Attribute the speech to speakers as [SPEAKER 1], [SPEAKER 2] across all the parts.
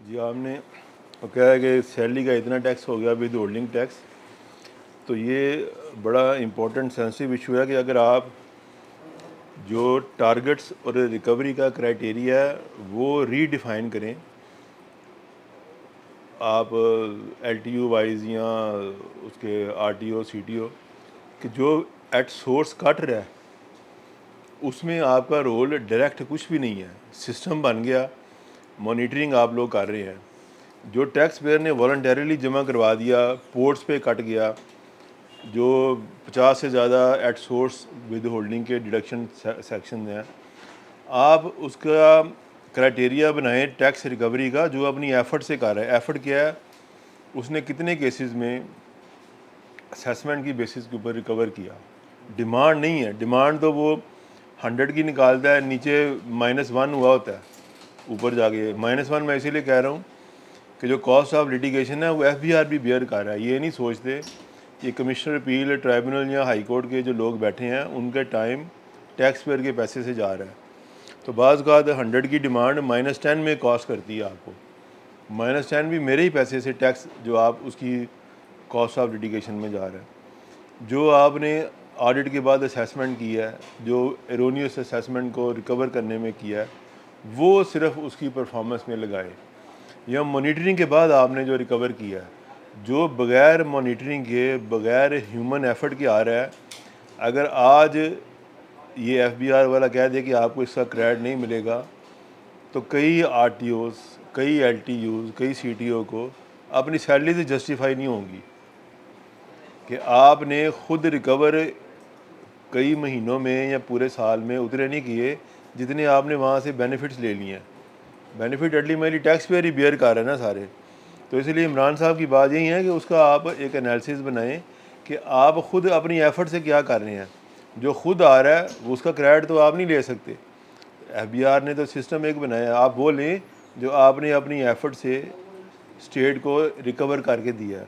[SPEAKER 1] जी आपने वो कहा है कि सैलरी का इतना टैक्स हो गया विद होल्डिंग टैक्स। तो ये बड़ा इम्पोर्टेंट सेंसिटिव इशू है कि अगर आप जो टारगेट्स और रिकवरी का क्राइटेरिया है वो रीडिफाइन करें, आप LTU वाइज या उसके RTO CTO कि जो एट सोर्स कट रहा है उसमें आपका रोल डायरेक्ट कुछ भी नहीं है। सिस्टम बन गया, मॉनिटरिंग आप लोग कर रहे हैं। जो टैक्स पेयर ने वॉलंटरीली जमा करवा दिया, पोर्ट्स पे कट गया, जो 50 से ज़्यादा एट सोर्स विद होल्डिंग के डिडक्शन सेक्शन हैं, आप उसका क्राइटेरिया बनाएं टैक्स रिकवरी का जो अपनी एफ़र्ट से कर रहा है। एफ़र्ट क्या है, उसने कितने केसेस में असेसमेंट की बेसिस के ऊपर रिकवर किया। डिमांड नहीं है, डिमांड तो वो 100 की निकालता है, नीचे -1 हुआ होता है, ऊपर जाके -1 मैं इसीलिए कह रहा हूँ कि जो कॉस्ट ऑफ लिटिगेशन है वो FBR भी बेयर कर रहा है। ये नहीं सोचते कि कमिश्नर अपील ट्राइब्यूनल या हाई कोर्ट के जो लोग बैठे हैं उनका टाइम टैक्स पेयर के पैसे से जा रहा है। तो बाज़ औक़ात 100 की डिमांड -10 में कॉस्ट करती है आपको। -10 भी मेरे ही पैसे से टैक्स जो आप उसकी कॉस्ट ऑफ लिटिगेशन में जा रहा है। जो आपने ऑडिट के बाद असेसमेंट किया है, जो एरोनियस असेसमेंट को रिकवर करने में किया है, वो सिर्फ उसकी परफॉर्मेंस में लगाए। या मॉनिटरिंग के बाद आपने जो रिकवर किया है, जो बग़ैर मॉनिटरिंग के, बग़ैर ह्यूमन एफर्ट के आ रहा है, अगर आज ये FBR वाला कह दे कि आपको इसका क्रेडिट नहीं मिलेगा, तो कई RTOs, कई LTUs, कई CTO को अपनी सैलरी से जस्टिफाई नहीं होंगी कि आपने खुद रिकवर कई महीनों में या पूरे साल में उतने नहीं किए जितने आपने वहाँ से बेनिफिट्स ले लिए हैं। बेनिफिट अल्टीमेटली टैक्स पेयर ही बेयर कर रहे हैं ना सारे। तो इसलिए इमरान साहब की बात यही है कि उसका आप एक एनालिसिस बनाएं कि आप ख़ुद अपनी एफ़र्ट से क्या कर रहे हैं। जो खुद आ रहा है वो उसका क्रेडिट तो आप नहीं ले सकते। FBR ने तो सिस्टम एक बनाया है, आप वो लें जो आपने अपनी एफ़र्ट से स्टेट को रिकवर करके दिया है।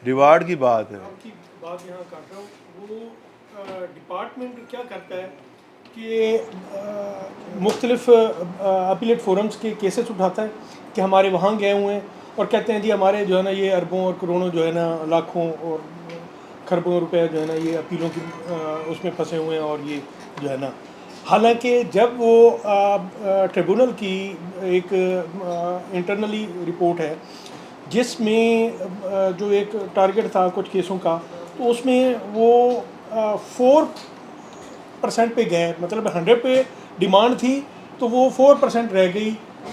[SPEAKER 1] रिवार्ड की बात है।
[SPEAKER 2] आपकी बात यहाँ काट रहा हूँ। वो डिपार्टमेंट क्या करता है कि मुख्तलिफ अपीलेट फोरम्स के केसेस उठाता है कि हमारे वहाँ गए हुए हैं और कहते हैं जी हमारे जो है ना ये अरबों और करोड़ों जो है ना लाखों और खरबों रुपए जो है ना ये अपीलों की उसमें फंसे हुए हैं और ये जो है ना, हालांकि जब वो ट्रिब्यूनल की एक इंटरनली रिपोर्ट है जिसमें जो एक टारगेट था कुछ केसों का, तो उसमें वो 4% पे गए, मतलब 100 पे डिमांड थी तो वो 4% रह गई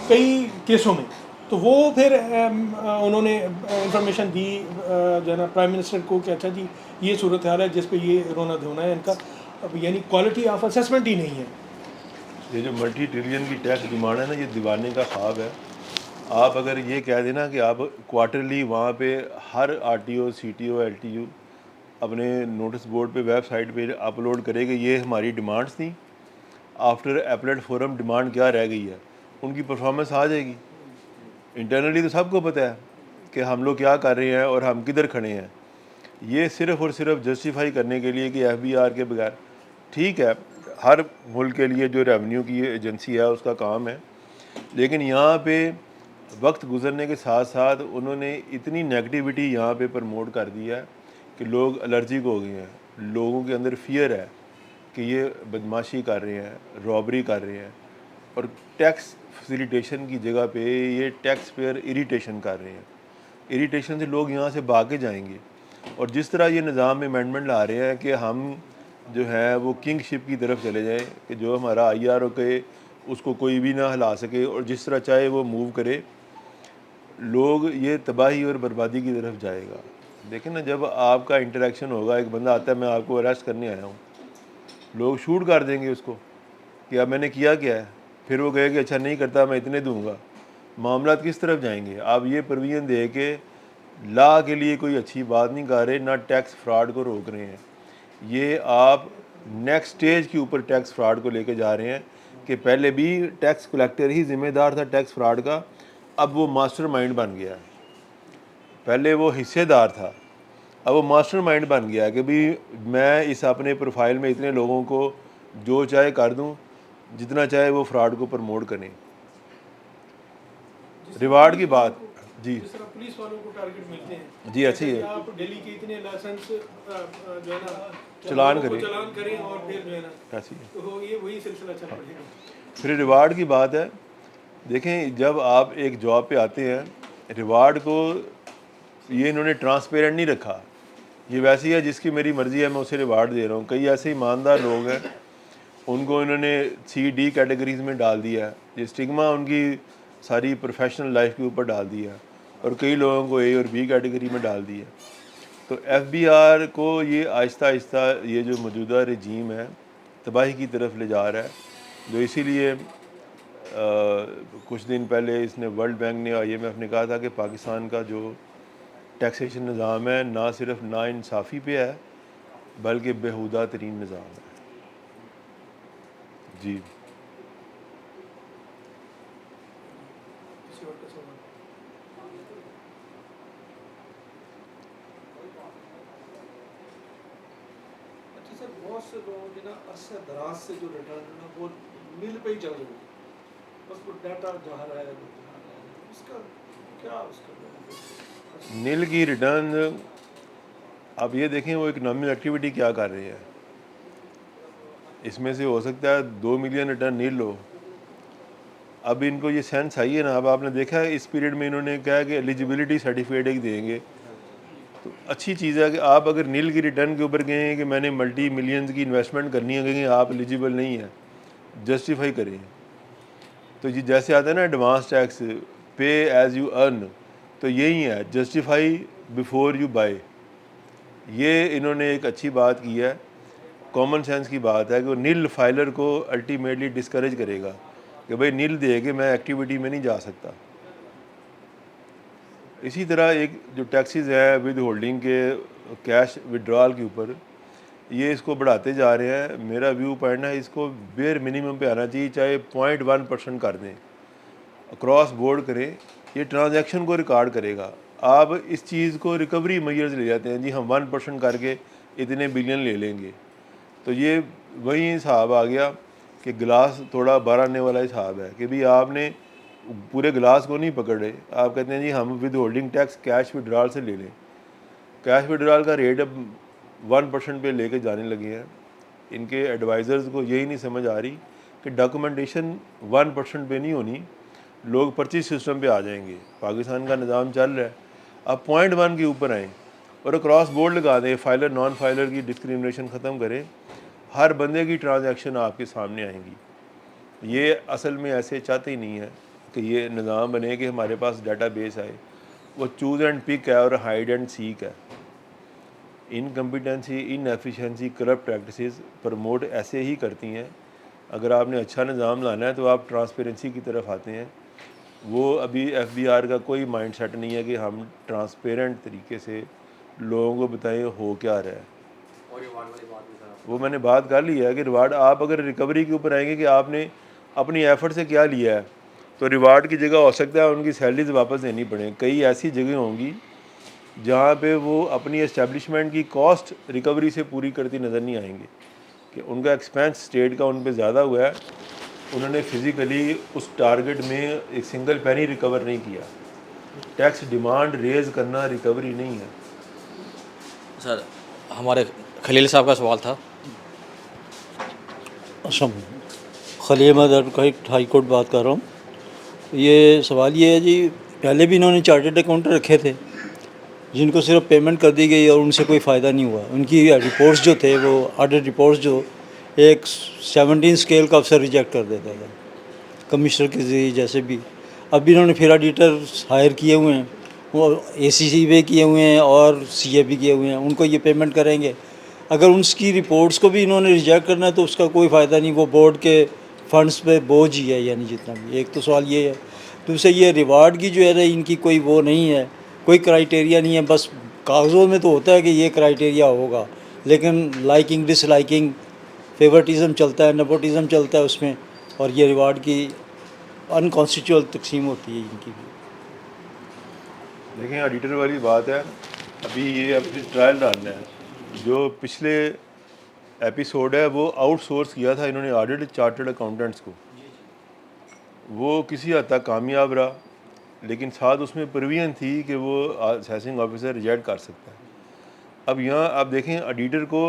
[SPEAKER 2] कई केसों में। तो वो फिर उन्होंने इंफॉर्मेशन दी जो है ना प्राइम मिनिस्टर को कि अच्छा जी ये सूरत हाल है जिस पे ये रोना धोना है इनका, अब यानी क्वालिटी ऑफ असेसमेंट ही नहीं है।
[SPEAKER 1] ये जो मल्टी ट्रिलियन की टैक्स डिमांड है ना, ये दीवाने का ख्वाब है। आप अगर ये कह देना कि आप क्वार्टरली वहाँ पे हर RTO CTO LTU अपने नोटिस बोर्ड पे वेबसाइट पे अपलोड करेंगे ये हमारी डिमांड्स थी, आफ्टर एपलेट फोरम डिमांड क्या रह गई है, उनकी परफॉर्मेंस आ जाएगी। इंटरनली तो सबको पता है कि हम लोग क्या कर रहे हैं और हम किधर खड़े हैं। ये सिर्फ़ और सिर्फ जस्टिफाई करने के लिए कि FBR के बगैर, ठीक है, हर मुल्क के लिए जो रेवेन्यू की एजेंसी है उसका काम है, लेकिन यहाँ पे वक्त गुजरने के साथ साथ उन्होंने इतनी नेगेटिविटी यहाँ पे प्रमोट कर दिया है कि लोग एलर्जिक हो गए हैं। लोगों के अंदर फियर है कि ये बदमाशी कर रहे हैं, रॉबरी कर रहे हैं, और टैक्स फैसिलिटेशन की जगह पे ये टैक्स पेयर इरिटेशन कर रहे हैं। इरिटेशन से लोग यहाँ से भाग के जाएंगे। और जिस तरह ये निज़ाम में अमेंडमेंट ला रहे हैं कि हम जो है वो किंगशिप की तरफ चले जाएं कि जो हमारा IRO के उसको कोई भी ना हिला सके और जिस तरह चाहे वो मूव करे, लोग ये तबाही और बर्बादी की तरफ जाएगा। देखें ना, जब आपका इंटरेक्शन होगा, एक बंदा आता है मैं आपको अरेस्ट करने आया हूँ, लोग शूट कर देंगे उसको कि अब मैंने किया क्या है, फिर वो कहे कि अच्छा नहीं करता मैं इतने दूंगा। मामला किस तरफ जाएंगे। आप ये परवीन दे के लॉ के लिए कोई अच्छी बात नहीं कर रहे, ना टैक्स फ्रॉड को रोक रहे हैं। ये आप नेक्स्ट स्टेज के ऊपर टैक्स फ्रॉड को लेके जा रहे हैं कि पहले भी टैक्स कलेक्टर ही जिम्मेदार था टैक्स फ्रॉड का, अब वो मास्टरमाइंड बन गया है। पहले वो हिस्सेदार था, अब वो मास्टरमाइंड बन गया कि भी मैं इस अपने प्रोफाइल में इतने लोगों को जो चाहे कर दूं, जितना चाहे वो फ्रॉड को प्रमोट करें। रिवार्ड की बात जी
[SPEAKER 2] जिस तरह पुलिस वालों को टारगेट मिलते हैं
[SPEAKER 1] जी ऐसे ही
[SPEAKER 2] कि
[SPEAKER 1] है,
[SPEAKER 2] आप दिल्ली के इतने लाइसेंस जो है ना
[SPEAKER 1] चलान
[SPEAKER 2] लोगों को
[SPEAKER 1] करें,
[SPEAKER 2] चालान करें और फिर जो है ना
[SPEAKER 1] ऐसे ही है।
[SPEAKER 2] तो ये वही सिलसिला चल पड़ेगा।
[SPEAKER 1] फिर रिवार्ड की बात है, देखें जब आप एक जॉब पे आते हैं रिवार्ड को ये इन्होंने ट्रांसपेरेंट नहीं रखा, ये वैसे ही है जिसकी मेरी मर्ज़ी है मैं उसे रिवार्ड दे रहा हूँ। कई ऐसे ईमानदार लोग हैं उनको इन्होंने C-D कैटेगरीज में डाल दिया है, ये स्टिग्मा उनकी सारी प्रोफेशनल लाइफ के ऊपर डाल दिया है, और कई लोगों को A और B कैटेगरी में डाल दिया। तो FBR को ये आहिस्ता आहिस्ता ये जो मौजूदा रजीम है तबाही की तरफ ले जा रहा है, जो इसीलिए कुछ दिन पहले इसने वर्ल्ड बैंक ने IMF ने कहा था कि पाकिस्तान का जो टैक्सेशन निज़ाम है ना सिर्फ नाइंसाफ़ी पे है बल्कि बेहुदा तरीन निज़ाम है। जी
[SPEAKER 2] किसी और का सवाल?
[SPEAKER 3] अच्छा सर, बहुत से लोगों की ना अरसे दराज से जो रिटर्न है ना वो मिल पे ही चल रही है, बस वो डाटा जा रहा है उसका क्या उसका
[SPEAKER 1] नील की रिटर्न अब ये देखें वो इकनॉमिक एक्टिविटी क्या कर रही है, इसमें से हो सकता है 2 मिलियन रिटर्न नील लो। अब इनको ये सेंस आई है ना, अब आपने देखा है इस पीरियड में इन्होंने कहा कि एलिजिबिलिटी सर्टिफिकेट एक देंगे, तो अच्छी चीज़ है कि आप अगर नील की रिटर्न के ऊपर कहें कि मैंने मल्टी मिलियंस की इन्वेस्टमेंट करनी है, कहेंगे आप एलिजिबल नहीं है, जस्टिफाई करें। तो ये जैसे आता है ना एडवांस टैक्स पे एज़ यू अर्न, तो यही है जस्टिफाई बिफोर यू बाय। ये इन्होंने एक अच्छी बात की है, कॉमन सेंस की बात है कि वो नील फाइलर को अल्टीमेटली डिस्करेज करेगा कि भाई नील दे के मैं एक्टिविटी में नहीं जा सकता। इसी तरह एक जो टैक्सेस है विद होल्डिंग के कैश विड्रॉल के ऊपर, ये इसको बढ़ाते जा रहे हैं। मेरा व्यू पॉइंट है इसको बेयर मिनिमम पे आना चाहिए, चाहे 0.1% कर दें, अक्रॉस बोर्ड करें, ये ट्रांजैक्शन को रिकॉर्ड करेगा। आप इस चीज़ को रिकवरी मेजर्स ले जाते हैं जी, हम 1% करके इतने बिलियन ले लेंगे, तो ये वही हिसाब आ गया कि गिलास थोड़ा बाहर आने वाला हिसाब है कि भाई आपने पूरे गिलास को नहीं पकड़ रहे, आप कहते हैं जी हम with holding tax cash withdrawal से ले लें। कैश विड्रॉल का रेट अब 1% पे लेके जाने लगे हैं। इनके एडवाइज़र्स को यही नहीं समझ आ रही कि डॉक्यूमेंटेशन 1% पे नहीं होनी, लोग परचेज सिस्टम पे आ जाएंगे। पाकिस्तान का निज़ाम चल रहा है, अब 0.1 के ऊपर आएँ और क्रॉस बोर्ड लगा दें, फाइलर नॉन फाइलर की डिस्क्रिमिनेशन ख़त्म करें, हर बंदे की ट्रांजैक्शन आपके सामने आएंगी। ये असल में ऐसे चाहते ही नहीं है कि ये निज़ाम बने कि हमारे पास डाटा बेस आए, वो चूज़ एंड पिक है और हाइड एंड सीक है। Incompetency, inefficiency, corrupt practices promote ऐसे ही करती हैं। अगर आपने अच्छा निज़ाम लाना है तो आप ट्रांसपेरेंसी की तरफ आते हैं। वो अभी FBR का कोई माइंडसेट नहीं है कि हम ट्रांसपेरेंट तरीके से लोगों को बताएं हो क्या रहा है।
[SPEAKER 4] और रिवार्ड वाली बात भी सर,
[SPEAKER 1] वो मैंने बात कर ली है कि रिवार्ड आप अगर रिकवरी के ऊपर आएंगे कि आपने अपनी एफर्ट से क्या लिया है, तो रिवार्ड की जगह हो सकता है उनकी सैलरीज वापस देनी पड़े। कई ऐसी जगह होंगी जहाँ पे वो अपनी एस्टेब्लिशमेंट की कॉस्ट रिकवरी से पूरी करती नज़र नहीं आएंगे कि उनका एक्सपेंस स्टेट का उन पे ज़्यादा हुआ है, उन्होंने फिज़िकली उस टारगेट में एक सिंगल पैनी रिकवर नहीं किया। टैक्स डिमांड रेज करना रिकवरी नहीं है।
[SPEAKER 4] सर हमारे खलील साहब का सवाल था।
[SPEAKER 5] असम खलील मदर का एक हाई कोर्ट बात कर रहा हूँ। ये सवाल ये है जी, पहले भी इन्होंने चार्टर्ड अकाउंटेंट रखे थे जिनको सिर्फ पेमेंट कर दी गई और उनसे कोई फ़ायदा नहीं हुआ। उनकी रिपोर्ट्स जो थे वो ऑडिट रिपोर्ट्स जो एक 17 स्केल का अफसर रिजेक्ट कर देता था कमिश्नर के जरिए जैसे भी। अब इन्होंने फिर ऑडिटर हायर किए हुए हैं, वो ACC भी किए हुए हैं और CA भी किए हुए हैं, उनको ये पेमेंट करेंगे। अगर उसकी रिपोर्ट्स को भी इन्होंने रिजेक्ट करना है तो उसका कोई फ़ायदा नहीं, वो बोर्ड के फंड्स पे बोझ ही है, यानी जितना भी। एक तो सवाल ये है। दूसरा ये रिवार्ड की जो है ना, इनकी कोई वो नहीं है, कोई क्राइटेरिया नहीं है। बस कागज़ों में तो होता है कि ये क्राइटेरिया होगा, लेकिन लाइकिंग डिसलाइकिंग फेवरेटिज़म चलता है, नेपोटिज़म चलता है उसमें, और ये रिवार्ड की अनकॉन्स्टिट्यूशनल तकसीम होती है इनकी भी।
[SPEAKER 1] देखें ऑडिटर वाली बात है, अभी ये अपनी ट्रायल डालना है। जो पिछले एपिसोड है वो आउटसोर्स किया था इन्होंने ऑडिट चार्टर्ड अकाउंटेंट्स को, वो किसी हद तक कामयाब रहा, लेकिन साथ उसमें प्रोविजन थी कि वो असेसिंग ऑफिसर रिजेक्ट कर सकता है। अब यहाँ आप देखें ऑडिटर को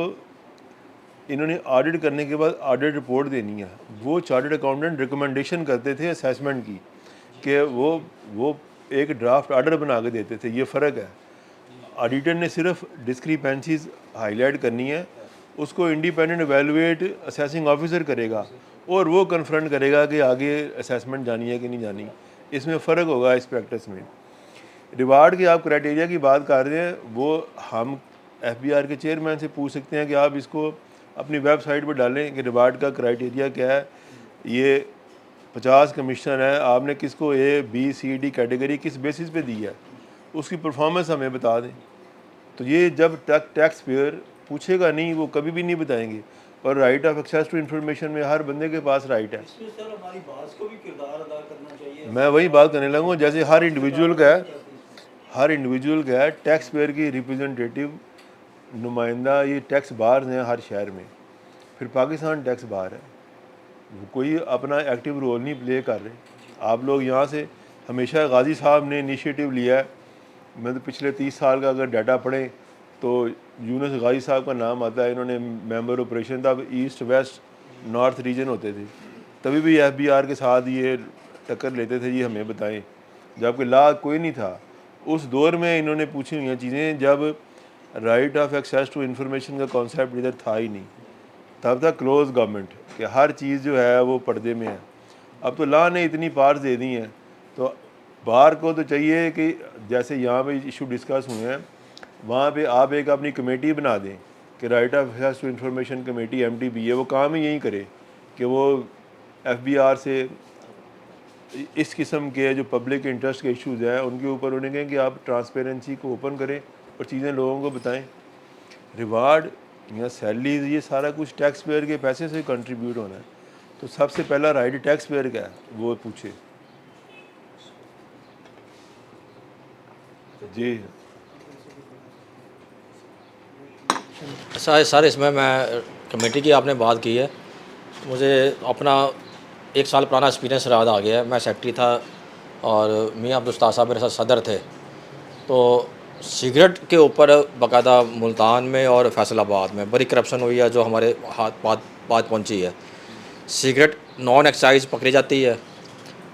[SPEAKER 1] इन्होंने ऑडिट करने के बाद ऑडिट रिपोर्ट देनी है। वो चार्टर्ड अकाउंटेंट रिकमेंडेशन करते थे असेसमेंट की कि वो एक ड्राफ्ट ऑर्डर बना के देते थे। ये फ़र्क है। ऑडिटर ने सिर्फ डिस्क्रिपेंसीज हाईलाइट करनी है, उसको इंडिपेंडेंट एवेलुएट असेसिंग ऑफिसर करेगा और वो कन्फ्रंट करेगा कि आगे असेसमेंट जानी है कि नहीं जानी। इसमें फ़र्क होगा इस प्रैक्टिस में। रिवार्ड की आप क्राइटेरिया की बात कर रहे हैं, वो हम FBR के चेयरमैन से पूछ सकते हैं कि आप इसको अपनी वेबसाइट पर डालें कि रिवार्ड का क्राइटेरिया क्या है। ये 50 कमिश्नर है, आपने किसको A, B, C, D category किस बेसिस पे दी है, उसकी परफॉर्मेंस हमें बता दें। तो ये जब टैक्स पेयर पूछेगा नहीं, वो कभी भी नहीं बताएंगे। और right of access to information में हर बंदे के पास राइट है।
[SPEAKER 5] इसमें सर हमारी बात को भी किरदार अदा करना चाहिए।
[SPEAKER 1] मैं वही बात करने लगा हूँ, जैसे हर इंडिविजुअल का है टैक्स पेयर की रिप्रेजेंटेटिव नुमाइंदा, ये टैक्स बार हैं हर शहर में। फिर पाकिस्तान टैक्स बार है, वो कोई अपना एक्टिव रोल नहीं प्ले कर रहे। आप लोग यहाँ से हमेशा गाजी साहब ने इनिशिएटिव लिया है। मैं तो पिछले 30 साल का अगर डाटा पढ़ें तो यूनुस गाजी साहब का नाम आता है। इन्होंने मेंबर ऑपरेशन तब ईस्ट वेस्ट नॉर्थ रीजन होते थे, तभी भी FBR के साथ ये टक्कर लेते थे। ये हमें बताएं, जबकि ला कोई नहीं था उस दौर में। इन्होंने पूछी हुई हैं चीज़ें जब right of access to information का कॉन्सेप्ट इधर था ही नहीं। तब तक क्लोज गवर्नमेंट कि हर चीज़ जो है वो पर्दे में है। अब तो ला ने इतनी पार्स दे दी हैं, तो बार को तो चाहिए कि जैसे यहाँ पे इशू डिस्कस हुए हैं, वहाँ पे आप एक अपनी कमेटी बना दें कि right of access to information committee MTB है, वो काम ही यही करे कि वो FBR से इस किस्म के जो पब्लिक इंटरेस्ट के इश्यूज़ हैं उनके ऊपर उन्हें कहें कि आप ट्रांसपेरेंसी को ओपन करें और चीज़ें लोगों को बताएं। रिवार्ड या सैलरीज, ये सारा कुछ टैक्स पेयर के पैसे से कंट्रीब्यूट होना है। तो सबसे पहला राइट टैक्स पेयर का है, वो पूछे। जी
[SPEAKER 4] सर इसमें मैं कमेटी की आपने बात की है, मुझे अपना 1 साल पुराना एक्सपीरियंस याद आ गया है। मैं सेक्रेटरी था और मियाँ अब्दुल उस्ताद साहब मेरे साथ सदर थे। तो सिगरेट के ऊपर बाकायदा मुल्तान में और फैसलाबाद में बड़ी करप्शन हुई है जो हमारे हाथ बात पहुंची है। सिगरेट नॉन एक्साइज पकड़ी जाती है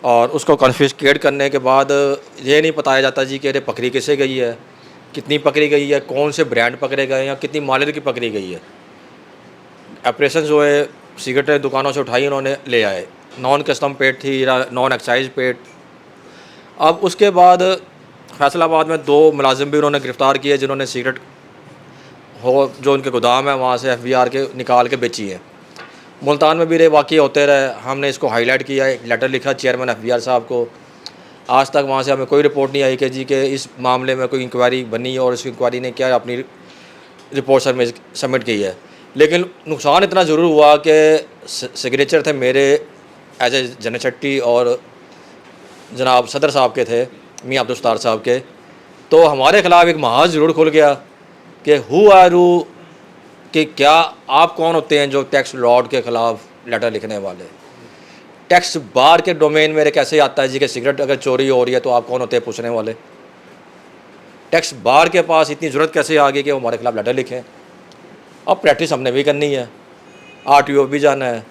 [SPEAKER 4] और उसको कन्फिस्केट करने के बाद ये नहीं बताया जाता जी कि अरे पकड़ी किसे गई है, कितनी पकड़ी गई है, कौन से ब्रांड पकड़े गए या कितनी मालिक की पकड़ी गई है। ऑपरेशन जो है सिगरेटें दुकानों से उठाई उन्होंने ले आए, नॉन कस्टम पेड थी या नॉन एक्साइज पेड। अब उसके बाद फैसलाबाद में 2 मुलाजिम भी उन्होंने गिरफ़्तार किए जिन्होंने सिगरेट जो उनके गोदाम है वहाँ से FBR के निकाल के बेची है। मुल्तान में भी ये वाक़ये होते रहे, हमने इसको हाईलाइट किया, एक लेटर लिखा चेयरमैन FBR साहब को। आज तक वहाँ से हमें कोई रिपोर्ट नहीं आई कि जी के इस मामले में कोई इंक्वायरी बनी और इस इंक्वायरी ने क्या अपनी रिपोर्ट सबमिट की है। लेकिन नुकसान इतना ज़रूर हुआ कि सिग्नेचर थे मेरे एज ए जनरल सेक्रेटरी और जनाब सदर साहब के थे, मियाँ अब्दुल उस्ताद साहब के। तो हमारे ख़िलाफ़ एक महाज ज़रूर खुल गया कि हु आर यू, कि क्या आप कौन होते हैं जो टैक्स लॉर्ड के ख़िलाफ़ लेटर लिखने वाले। टैक्स बार के डोमेन मेरे कैसे आता है जी कि सिगरेट अगर चोरी हो रही है तो आप कौन होते हैं पूछने वाले। टैक्स बार के पास इतनी ज़रूरत कैसे आ गई कि वो हमारे ख़िलाफ़ लेटर लिखें। अब प्रैक्टिस हमने भी करनी है, RTO भी जाना है।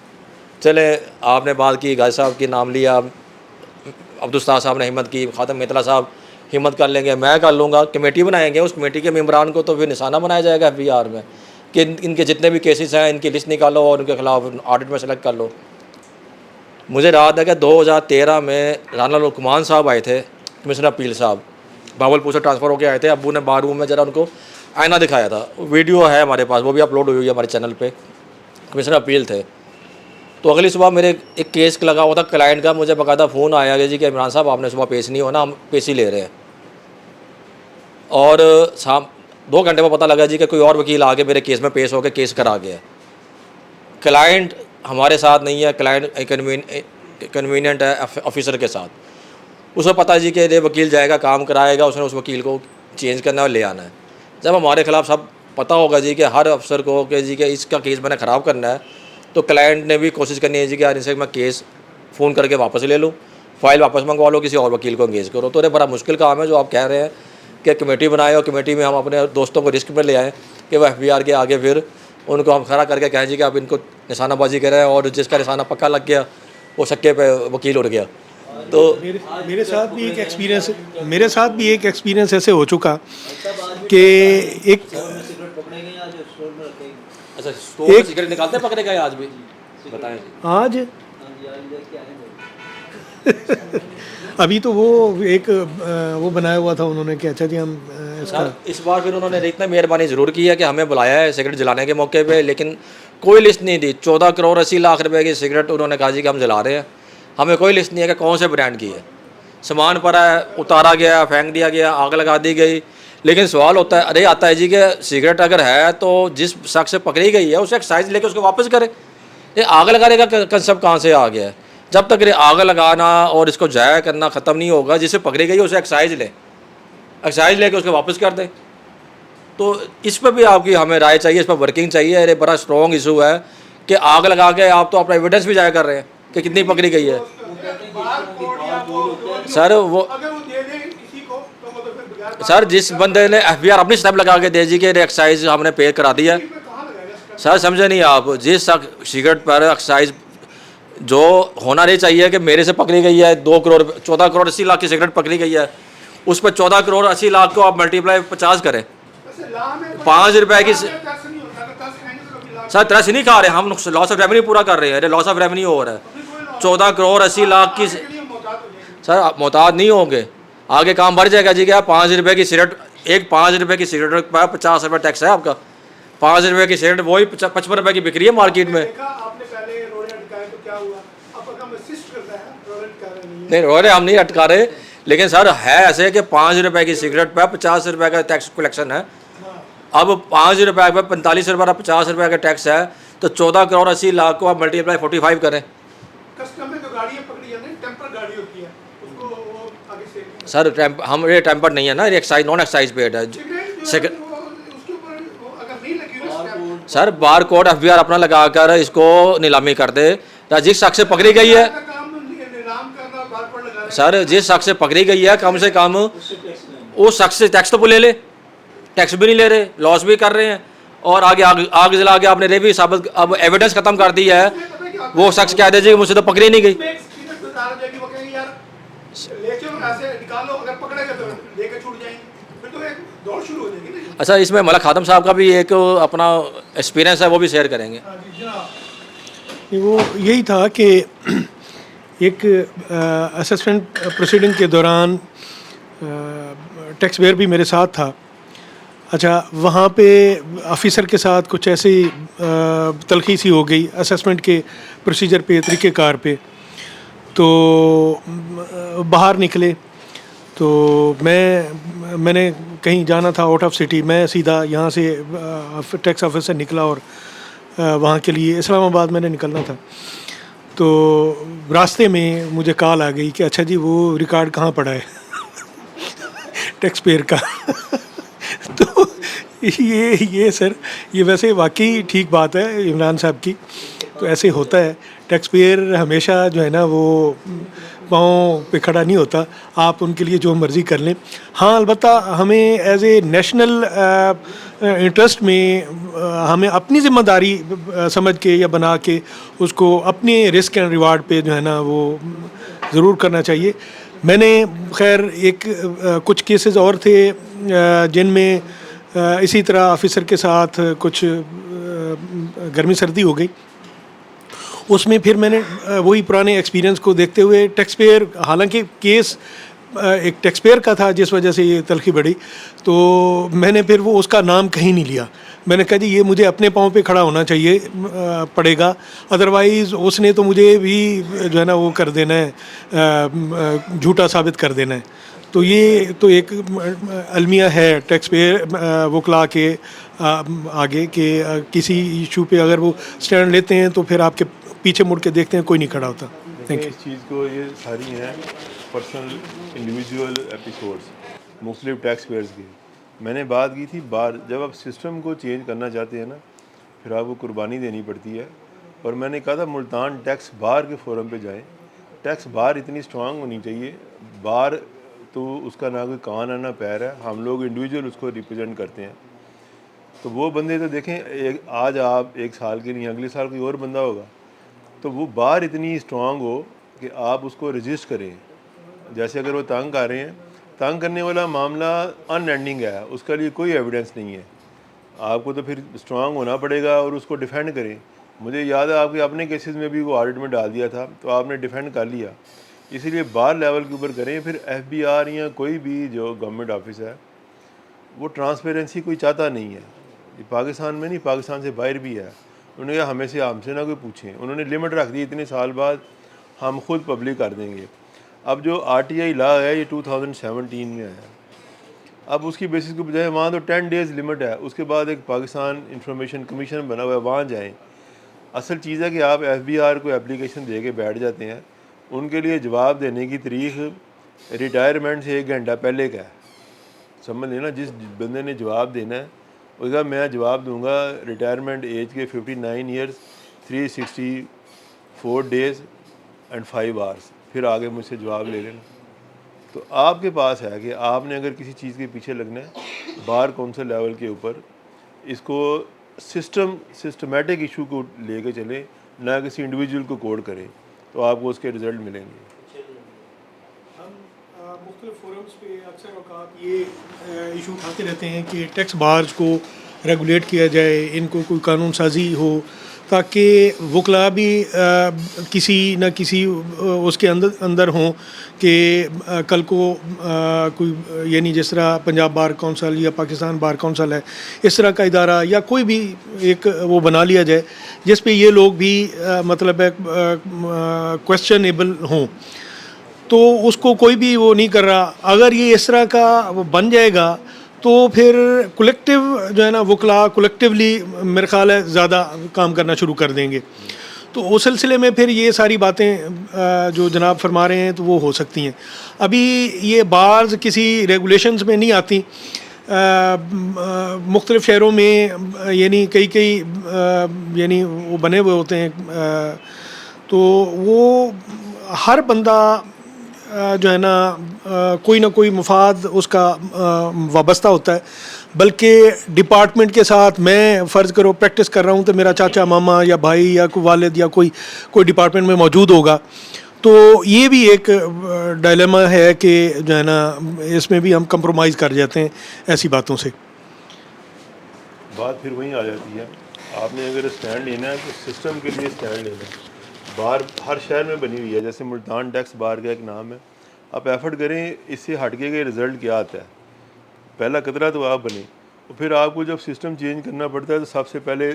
[SPEAKER 4] चले आपने बात की, गाजी साहब की नाम लिया, अब्दुल उस्ताद साहब ने हिम्मत की, ख़ातम मितला साहब हिम्मत कर लेंगे, मैं कर लूँगा। कमेटी बनाएंगे, उस कमेटी के मेम्बरान को तो फिर निशाना बनाया जाएगा FBR में कि इनके जितने भी केसेस हैं इनकी लिस्ट निकालो और उनके ख़िलाफ़ ऑडिट में सेलेक्ट कर लो। मुझे याद है कि 2013 में राना लुकमान साहब आए थे, कमिश्नर अपील साहब भावलपुर से ट्रांसफ़र होकर आए थे। अब्बू ने बार रूम में ज़रा उनको आईना दिखाया था, वीडियो है हमारे पास, वो भी अपलोड हुई है हमारे चैनल पे। कमिश्नर अपील थे। तो अगली सुबह मेरे एक केस लगा हुआ था क्लाइंट का, मुझे बाकायदा फ़ोन आया कि जी कि इमरान साहब आपने सुबह पेश नहीं होना, हम पेश ही ले रहे हैं। और शाम 2 घंटे में पता लगा जी कि कोई और वकील आके मेरे केस में पेश होकर केस करा गया। क्लाइंट हमारे साथ नहीं है, क्लाइंट कन्वीनियंट है ऑफिसर के साथ। उसे पता है जी कि ये वकील जाएगा काम कराएगा, उसने उस वकील को चेंज करना है और ले आना है। जब हमारे ख़िलाफ़ सब पता होगा जी कि हर अफसर को कि जी कि इसका केस मैंने ख़राब करना है, तो क्लाइंट ने भी कोशिश करनी है जी कि यार इनसे मैं केस फ़ोन करके वापस ले लूँ, फ़ाइल वापस मंगवा लो, किसी और वकील को एंगेज करो। तो ये बड़ा मुश्किल काम है जो आप कह रहे हैं कि कमेटी बनाए और कमेटी में हम अपने दोस्तों को रिस्क में ले आएँ कि वो FBI के आगे फिर उनको हम खड़ा करके कहें जी कि आप इनको निशानाबाजी करें, और जिसका निशाना पक्का लग गया वो शक्के पे वकील उड़ गया। तो
[SPEAKER 2] मेरे साथ भी एक एक्सपीरियंस ऐसे हो चुका कि एक
[SPEAKER 4] अच्छा, स्टोर में सिगरेट निकालते पकड़े गए आज भी? बताएं।
[SPEAKER 2] आज अभी तो वो एक वो बनाया हुआ था उन्होंने कि अच्छा जी हम इसका
[SPEAKER 4] सर इस बार फिर उन्होंने इतना मेहरबानी ज़रूर की है कि हमें बुलाया है सिगरेट जलाने के मौके पे, लेकिन कोई लिस्ट नहीं दी। 14 करोड़ 80 लाख रुपए की सिगरेट उन्होंने कहा जी कि हम जला रहे हैं, हमें कोई लिस्ट नहीं है कि कौन से ब्रांड की है। सामान पड़ा है, उतारा गया, फेंक दिया गया, आग लगा दी गई। लेकिन सवाल होता है, अरे आता है जी कि सिगरेट अगर है तो जिस शख्स से पकड़ी गई है उसे एक्साइज लेके उसको वापस करे। ये आग लगाने का कंसेप्ट कहाँ से आ गया है? जब तक ये आग लगाना और इसको जाया करना ख़त्म नहीं होगा, जिसे पकड़ी गई है उसे एक्साइज लेके उसको वापस कर दे। तो इस पर भी आपकी हमें राय चाहिए, इस पर वर्किंग चाहिए। अरे बड़ा स्ट्रॉन्ग इशू है कि आग लगा के आप तो अपना एविडेंस भी जाया कर रहे हैं कि कितनी पकड़ी गई है। सर वो सर जिस बंदे ने FBI अपनी स्टैम्प लगा के दे जी कि एक्साइज हमने पे करा दिया, सर समझे नहीं आप? जिस सिगरेट पर एक्साइज जो होना नहीं चाहिए कि मेरे से पकड़ी गई है 14 करोड़ 80 लाख की सिगरेट पकड़ी गई है, उस पर 14 करोड़ 80 लाख को आप मल्टीप्लाई 50 करें, 5 रुपए की। सर ट्रस्ट नहीं खा रहे हम, लॉस ऑफ रेवेन्यू पूरा कर रहे हैं। लॉस ऑफ रेवेन्यू हो रहा है। 14 करोड़ 80 लाख की सर मोहताज नहीं होंगे, आगे काम बढ़ जाएगा जी। क्या 5 रुपए की सिगरेट, एक 5 रुपए की सिगरेट पर 50 रुपये टैक्स है आपका। 5 रुपए की सिगरेट वही 55 रुपए की बिक्री है मार्केट में। नहीं रोरे हम नहीं अटका रहे, लेकिन सर है ऐसे कि 5 रुपए की सिगरेट पर 50 रुपए का टैक्स कलेक्शन है। अब 5 रुपए पर 45 रुपये का 50 रुपए का टैक्स है, तो 14 करोड़ 80 लाख को आप मल्टीप्लाई 45 करें। सर हम ये टेम्पर नहीं है ना, ये एक्साइज नॉन एक्साइज पेड है। सर बार कोड FBI अपना लगाकर इसको नीलामी कर दे। जिस शख्स से पकड़ी गई है सर, जिस शख्स से पकड़ी गई है कम से कम उस शख्स से टैक्स तो ले ले। टैक्स भी नहीं ले रहे, लॉस भी कर रहे हैं, और आगे आग जला के आपने भी साबित अब एविडेंस ख़त्म कर दी है। वो शख्स कह दीजिए मुझसे तो पकड़ी नहीं गई। अच्छा, इसमें मलक खातम साहब का भी एक अपना एक्सपीरियंस है, वो भी शेयर करेंगे।
[SPEAKER 2] वो यही था कि एक असेसमेंट प्रोसीडिंग के दौरान टैक्स पेयर भी मेरे साथ था। अच्छा, वहाँ पे ऑफिसर के साथ कुछ ऐसी तलखी सी हो गई असेसमेंट के प्रोसीजर पे, तरीक़ेकार पे। तो बाहर निकले तो मैंने कहीं जाना था आउट ऑफ सिटी। मैं सीधा यहाँ से टैक्स ऑफिस से निकला और वहाँ के लिए इस्लामाबाद मैंने निकलना था। तो रास्ते में मुझे कॉल आ गई कि अच्छा जी वो रिकॉर्ड कहाँ पड़ा है टैक्स पेयर का। तो ये सर, ये वैसे वाकई ठीक बात है इमरान साहब की। तो ऐसे होता है, टैक्स पेयर हमेशा जो है ना वो पाँव पे खड़ा नहीं होता, आप उनके लिए जो मर्ज़ी कर लें। हाँ, अलबत्ता हमें एज ए नेशनल इंटरेस्ट में हमें अपनी ज़िम्मेदारी समझ के या बना के उसको अपने रिस्क एंड रिवार्ड पे जो है ना वो ज़रूर करना चाहिए। मैंने खैर कुछ केसेस और थे जिनमें इसी तरह ऑफिसर के साथ कुछ गर्मी सर्दी हो गई। उसमें फिर मैंने वही पुराने एक्सपीरियंस को देखते हुए टैक्स पेयर, हालांकि केस एक टैक्स पेयर का था जिस वजह से ये तलखी बढ़ी, तो मैंने फिर वो उसका नाम कहीं नहीं लिया। मैंने कहा जी ये मुझे अपने पाँव पे खड़ा होना चाहिए पड़ेगा, अदरवाइज़ उसने तो मुझे भी जो है ना वो कर देना है, झूठा साबित कर देना है। तो ये तो एक अलमिया है टैक्स पेयर वकला के आगे कि किसी इशू पे अगर वो स्टैंड लेते हैं तो फिर आपके पीछे मुड़ के देखते हैं कोई नहीं खड़ा होता। Thank you.
[SPEAKER 1] इस चीज़ को ये सारी हैं पर्सनल इंडिविजुअल एपिसोड्स मुख्तलिफ टैक्स पेयर्स की। मैंने बात की थी बार, जब आप सिस्टम को चेंज करना चाहते हैं ना फिर आपको कुर्बानी देनी पड़ती है। और मैंने कहा था मुल्तान टैक्स बार के फोरम पे जाएं, टैक्स बार इतनी स्ट्रांग होनी चाहिए। बार तो उसका ना कोई कान है ना पैर है, हम लोग इंडिविजुअल उसको रिप्रेजेंट करते हैं। तो वो बंदे तो देखें, आज आप 1 साल के लिए, अगले साल कोई और बंदा होगा, तो वो बार इतनी स्ट्रांग हो कि आप उसको रजिस्ट करें। जैसे अगर वो तंग कर रहे हैं, तंग करने वाला मामला अनएंडिंग है, उसका लिए कोई एविडेंस नहीं है, आपको तो फिर स्ट्रांग होना पड़ेगा और उसको डिफेंड करें। मुझे याद है आपके अपने केसेस में भी वो ऑडिट में डाल दिया था, तो आपने डिफेंड कर लिया। इसीलिए बार लेवल के ऊपर करें। फिर FBI या कोई भी जो गवर्नमेंट ऑफिस है, वो ट्रांसपेरेंसी कोई चाहता नहीं है। ये पाकिस्तान में नहीं, पाकिस्तान से बाहर भी है। उन्होंने कहा हमें से हमसे ना कोई पूछें, उन्होंने लिमिट रख दी, इतने साल बाद हम खुद पब्लिक कर देंगे। अब जो RTI लॉ है ये 2017 में है, अब उसकी बेसिस के बजाय वहाँ तो 10 डेज़ लिमिट है, उसके बाद एक पाकिस्तान इंफॉर्मेशन कमीशन बना हुआ है, वहाँ जाएँ। असल चीज़ है कि आप FBR को एप्लीकेशन दे के बैठ जाते हैं, उनके लिए जवाब देने की तारीख रिटायरमेंट से 1 घंटा पहले का है। समझ लेना, जिस बंदे ने जवाब देना है उसका मैं जवाब दूंगा रिटायरमेंट एज के 59 ईयर्स 364 डेज़ एंड 5 आवर्स, फिर आगे मुझसे जवाब ले लेना। तो आपके पास है कि आपने अगर किसी चीज़ के पीछे लगना है, बार कौंसिल लेवल के ऊपर इसको सिस्टमेटिक इशू को लेके चले, ना किसी इंडिविजुअल को कोड करें, तो आपको उसके रिज़ल्ट मिलेंगे।
[SPEAKER 2] हम मुख्तलिफ फोरम्स पे अक्सर औकात ये इशू उठाते रहते हैं कि टैक्स बार्स को रेगुलेट किया जाए, इनको कोई कानून साजी हो, ताकि वकला भी किसी न किसी उसके अंदर हों कि कल को कोई यानी जिस तरह पंजाब बार कौंसिल या पाकिस्तान बार कौंसिल है, इस तरह का इदारा या कोई भी एक वो बना लिया जाए जिस पे ये लोग भी मतलब है क्वेश्चनेबल हों। तो उसको कोई भी वो नहीं कर रहा। अगर ये इस तरह का वो बन जाएगा तो फिर कलेक्टिव जो है ना वकला कलेक्टिवली मेरे ख्याल है ज़्यादा काम करना शुरू कर देंगे। तो उस सिलसिले में फिर ये सारी बातें जो जनाब फरमा रहे हैं तो वो हो सकती हैं। अभी ये बार्स किसी रेगुलेशंस में नहीं आती। मुख्तलिफ़ शहरों में यानी कई यानी वो बने हुए होते हैं, तो वो हर बंदा जो है ना कोई ना कोई मुफाद उसका वाबस्ता होता है। बल्कि डिपार्टमेंट के साथ मैं फ़र्ज़ करो प्रैक्टिस कर रहा हूँ तो मेरा चाचा मामा या भाई या कोई वालिद या कोई डिपार्टमेंट में मौजूद होगा। तो ये भी एक डायलेमा है कि जो है ना इसमें भी हम कंप्रोमाइज़ कर जाते हैं ऐसी बातों से।
[SPEAKER 1] बात फिर वहीं आ जाती है, आपने अगर स्टैंड लेना है तो सिस्टम के लिए स्टैंड लेना है। बार हर शहर में बनी हुई है, जैसे मुल्तान टैक्स बार का एक नाम है। आप एफर्ट करें इससे हट के रिज़ल्ट क्या आता है, पहला कतरा तो आप बने। और फिर आपको जब सिस्टम चेंज करना पड़ता है तो सबसे पहले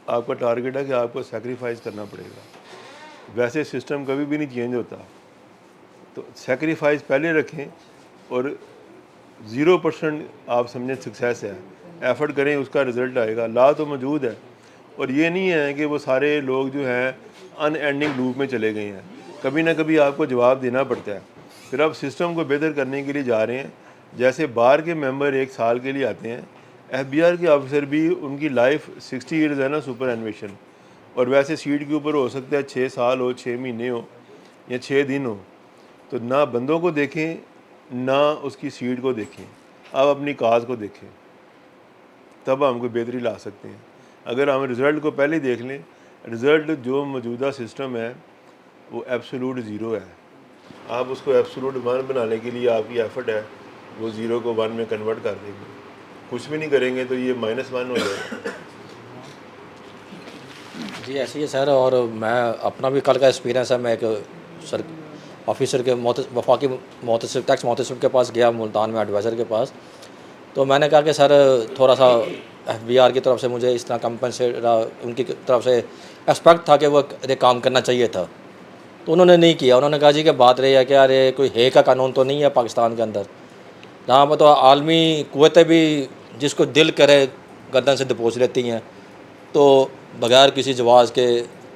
[SPEAKER 1] आपका टारगेट है कि आपको सेक्रीफाइस करना पड़ेगा। वैसे सिस्टम कभी भी नहीं चेंज होता, तो सेक्रीफाइस पहले रखें और 0% आप समझें सक्सेस है। एफर्ट करें उसका रिज़ल्ट आएगा। लॉ तो मौजूद है और ये नहीं है कि वो सारे लोग जो हैं अनएंडिंग लूप में चले गए हैं, कभी ना कभी आपको जवाब देना पड़ता है। फिर आप सिस्टम को बेहतर करने के लिए जा रहे हैं। जैसे बार के मेंबर 1 साल के लिए आते हैं, FBR के ऑफिसर भी उनकी लाइफ 60 ईयर्स है ना सुपर एनुएशन, और वैसे सीट के ऊपर हो सकता है 6 साल हो, 6 महीने हो या 6 दिन हो। तो ना बंदों को देखें ना उसकी सीट को देखें, आप अपनी काज को देखें, तब हम कोई बेहतरी ला सकते हैं। अगर हम रिज़ल्ट को पहले देख लें, रिज़ल्ट जो मौजूदा सिस्टम है वो एब्सोल्यूट ज़ीरो है। आप उसको एब्सोल्यूट 1 बनाने के लिए आपकी एफर्ट है वो 0 को 1 में कन्वर्ट कर देंगे। कुछ भी नहीं करेंगे तो ये -1 हो जाएगा।
[SPEAKER 4] जी ऐसे ही है सर। और मैं अपना भी कल का एक्सपीरियंस है, मैं एक सर ऑफिसर के वफाकी मोहतसिब टैक्स मोहतसिब के पास गया मुल्तान में, एडवाइज़र के पास। तो मैंने कहा कि सर थोड़ा सा FBR की तरफ से मुझे इस तरह कंपनसेट उनकी तरफ से एक्सपेक्ट था कि वो ये काम करना चाहिए था, तो उन्होंने नहीं किया। उन्होंने कहा जी कि बात रही है कि यार ये कोई है का कानून तो नहीं है पाकिस्तान के अंदर, जहाँ पर तो आलमी कुव्वतें भी जिसको दिल करे गर्दन से दबोच लेती हैं, तो बगैर किसी जवाज़ के।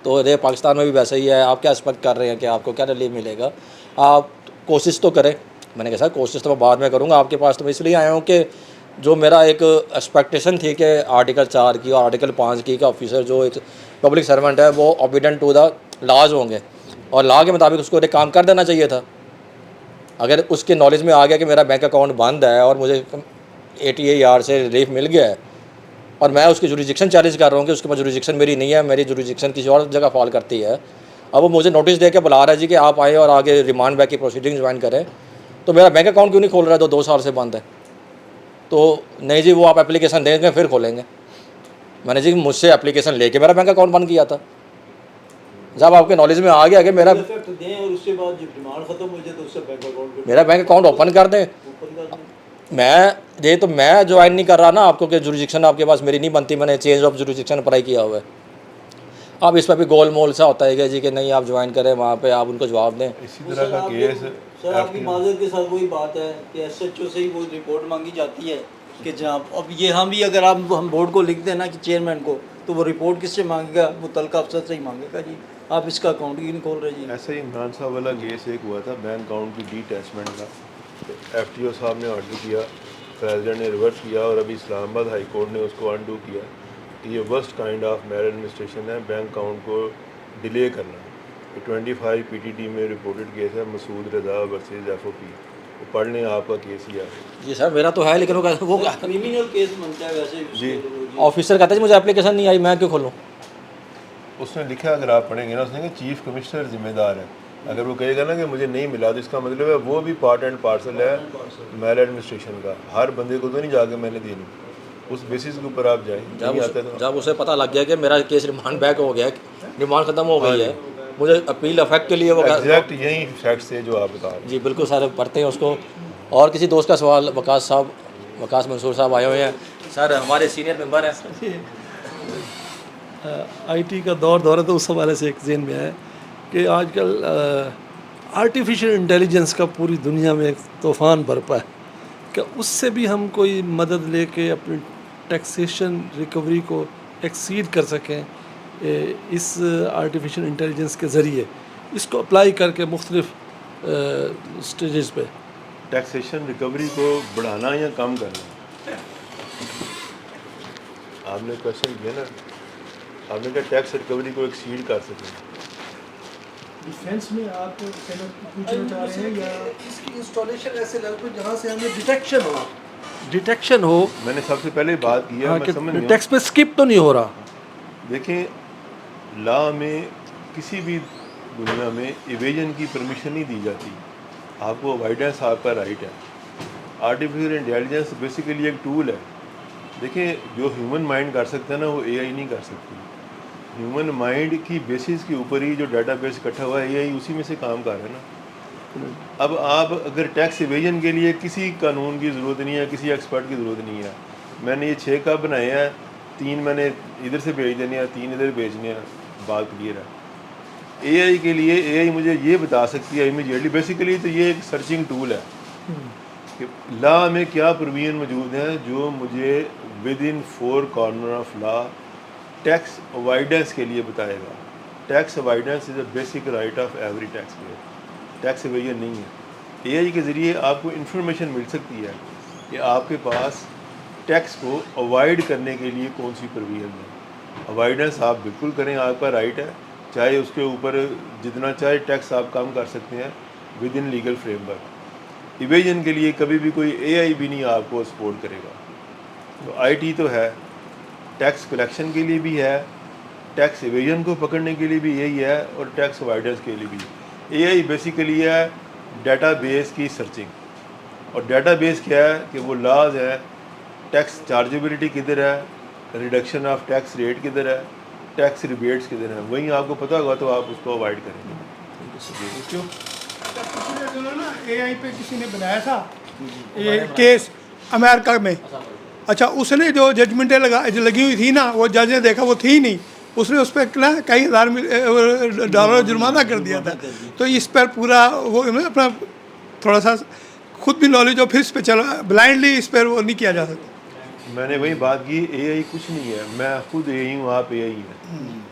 [SPEAKER 4] तो ये पाकिस्तान में भी वैसे ही है। आप क्या एक्सपेक्ट कर रहे हैं कि आपको क्या रिलीफ मिलेगा? आप कोशिश तो करें। मैंने कहा सर कोशिश तो मैं बाद में करूँगा, आपके पास तो मैं इसलिए आया हूँ कि जो मेरा एक एक्सपेक्टेशन थी कि आर्टिकल 4 की और आर्टिकल 5 की का ऑफिसर जो एक पब्लिक सर्वेंट है वो ओबीडेंट टू द लॉज होंगे और लॉ के मुताबिक उसको एक काम कर देना चाहिए था। अगर उसके नॉलेज में आ गया कि मेरा बैंक अकाउंट बंद है और मुझे ATA से रिलीफ मिल गया है और मैं उसकी जुरिडिक्शन चैलेंज कर रहा हूँ कि उसके पास जुरिडिक्शन मेरी नहीं है, मेरी जुरिडिक्शन किसी और जगह फॉल करती है, अब वो मुझे नोटिस दे के बुला रहा है जी कि आप आए और आगे रिमांड बैक की प्रोसीडिंग ज्वाइन करें, तो मेरा बैंक अकाउंट क्यों नहीं खोल रहा है? तो 2 साल से बंद है। तो नहीं जी, वो आप एप्लीकेशन देंगे फिर खोलेंगे। मैंने जी मुझसे एप्लीकेशन लेके मेरा बैंक अकाउंट बंद किया था। जब आपके नॉलेज में आ गया कि मेरा
[SPEAKER 5] इफेक्ट दें और उसके बाद जब डिमांड खत्म हो जाए तो उससे बैंक अकाउंट
[SPEAKER 4] मेरा बैंक अकाउंट ओपन कर दें।
[SPEAKER 5] ओपन कर दें।
[SPEAKER 4] मैं ज्वाइन नहीं कर रहा ना आपको कि जुरिडिक्शन आपके पास मेरी नहीं बनती, मैंने चेंज ऑफ जुरिडिक्शन अप्लाई किया हुआ है। अब इस पर भी गोल मोल सा होता है कि जी कि नहीं आप ज्वाइन करें, वहाँ पे आप उनको जवाब दें।
[SPEAKER 1] इसी तरह का केस
[SPEAKER 5] सर आपकी माजरत के साथ वही बात है कि SHO से ही वो रिपोर्ट मांगी जाती है कि जहाँ अब ये हम भी अगर हम बोर्ड को लिख देना कि चेयरमैन को, तो वो रिपोर्ट किससे मांगेगा? मुतलका अफसर से ही मांगेगा जी, आप इसका अकाउंट ही नहीं खोल रहे जी।
[SPEAKER 1] ऐसा ही इमरान साहब वाला केस एक हुआ था बैंक अकाउंट की डिटैचमेंट का। FTO साहब ने ऑर्डर किया, प्रेसिडेंट ने रिवर्स किया और अभी इस्लामाबाद हाई कोर्ट ने उसको अनडू किया कि ये worst kind of male administration है, बैंक अकाउंट को डिले करना। 25 PTD में रिपोर्टेड केस है, मसूद रजा वर्सेस FOP। वो पढ़ लें, आपका केस ही है
[SPEAKER 4] जी सर मेरा तो है, लेकिन वो
[SPEAKER 5] क्रिमिनल केस बनता है वैसे
[SPEAKER 1] जी।
[SPEAKER 4] ऑफिसर कहता है जी मुझे एप्लीकेशन नहीं आई, मैं क्यों खोलूँ?
[SPEAKER 1] उसने लिखा, अगर आप पढ़ेंगे ना, उसने कहा चीफ कमिश्नर जिम्मेदार है। अगर वो कहेगा ना कि मुझे नहीं मिला, तो इसका मतलब है वो भी पार्ट एंड पार्सल है मेल एडमिनिस्ट्रेशन का। हर बंदे को तो नहीं जाके मैंने देनी, उस बेसिस के ऊपर आप जाएं। नहीं आता तो
[SPEAKER 4] जब उसे पता लग गया कि मेरा केस रिमांड बैक हो गया, रिमांड ख़त्म हो गई है, मुझे अपील इफेक्ट के लिए वो
[SPEAKER 1] एग्जैक्ट यही फैक्ट्स है जो आप बता रहे हैं।
[SPEAKER 4] जी बिल्कुल सर, पढ़ते हैं उसको। और किसी दोस्त का सवाल, वकास मंसूर साहब आए हुए हैं सर, हमारे सीनियर मेंबर हैं।
[SPEAKER 3] IT का दौर है तो उस हवाले से एक ज़हन में है कि आजकल आर्टिफिशियल इंटेलिजेंस का पूरी दुनिया में एक तूफ़ान बरपा है, कि उससे भी हम कोई मदद लेके अपनी टैक्सेशन रिकवरी को एक्सीड कर सकें इस आर्टिफिशियल इंटेलिजेंस के ज़रिए, इसको अप्लाई करके मुख्तलिफ स्टेजेस पे
[SPEAKER 1] टैक्सेशन रिकवरी को बढ़ाना या कम करना। आपने क्वेश्चन किया ना, आपने कहा टैक्स रिकवरी को एक्सीड कर सकें।
[SPEAKER 2] डिफेंस में आप पूछना चाह रहे हैं या
[SPEAKER 3] इसकी इंस्टॉलेशन ऐसे लेवल पे जहाँ से हमें डिटेक्शन हो।
[SPEAKER 1] मैंने सबसे पहले बात की है,
[SPEAKER 3] हाँ,
[SPEAKER 1] मैं समझ गया।
[SPEAKER 3] टैक्स पे स्किप तो नहीं हो रहा।
[SPEAKER 1] देखें, लॉ में किसी भी दुनिया में इवेजन की परमिशन नहीं दी जाती, आपको अवॉइडेंस आपका राइट है। आर्टिफिशियल इंटेलिजेंस बेसिकली एक टूल है। देखिए, जो ह्यूमन माइंड कर सकता है ना, वो AI नहीं कर सकती। ह्यूमन माइंड की बेसिस के ऊपर ही जो डाटाबेस इकट्ठा हुआ है, AI उसी में से काम कर रहा है ना। अब आप अगर टैक्स इवेजन के लिए किसी कानून की ज़रूरत नहीं है, किसी एक्सपर्ट की ज़रूरत नहीं है। मैंने ये 6 कप बनाए हैं, 3 मैंने इधर से भेज देने हैं, 3 इधर भेजने हैं, बात क्लियर है। AI के लिए AI मुझे ये बता सकती है इमीडिएटली। बेसिकली तो ये एक सर्चिंग टूल है कि लॉ में क्या प्रोविजन मौजूद हैं जो मुझे with in 4 corner of law tax avoidance के लिए बताएगा। Tax avoidance is a basic right of every tax payer, tax evasion नहीं है। AI के ज़रिए आपको इन्फॉर्मेशन मिल सकती है कि आपके पास टैक्स को अवॉइड करने के लिए कौन सी प्रोविजन है। अवॉइडेंस आप बिल्कुल करें, आपका राइट है, चाहे उसके ऊपर जितना चाहे टैक्स आप कम कर सकते हैं with in legal framework. Evasion के लिए कभी भी कोई AI भी नहीं आपको सपोर्ट करेगा। तो IT तो है, टैक्स कलेक्शन के लिए भी है, टैक्स इवेजन को पकड़ने के लिए भी यही है, और टैक्स अवॉइडेंस के लिए भी। AI बेसिकली है डेटाबेस की सर्चिंग। और डेटाबेस क्या है कि वो लॉज है, टैक्स चार्जेबिलिटी किधर है, रिडक्शन ऑफ टैक्स रेट किधर है, टैक्स रिबेट्स किधर है, वहीं आपको पता होगा तो आप उसको अवॉइड करेंगे।
[SPEAKER 2] जो ना AI पे किसी ने बनाया था ये केस अमेरिका में। अच्छा, उसने जो जजमेंटें लगी हुई थी ना, वो जज ने देखा वो थी नहीं, उसने उस पर ना कई हज़ार डॉलर जुर्माना कर दिया था। तो इस पर पूरा वो अपना थोड़ा सा खुद भी नॉलेज हो, फिर इस पर चलो ब्लाइंडली इस पर वो नहीं किया जा सकता।
[SPEAKER 1] मैंने वही बात की, AI कुछ नहीं है, मैं खुद AI हूँ, आप AI हैं।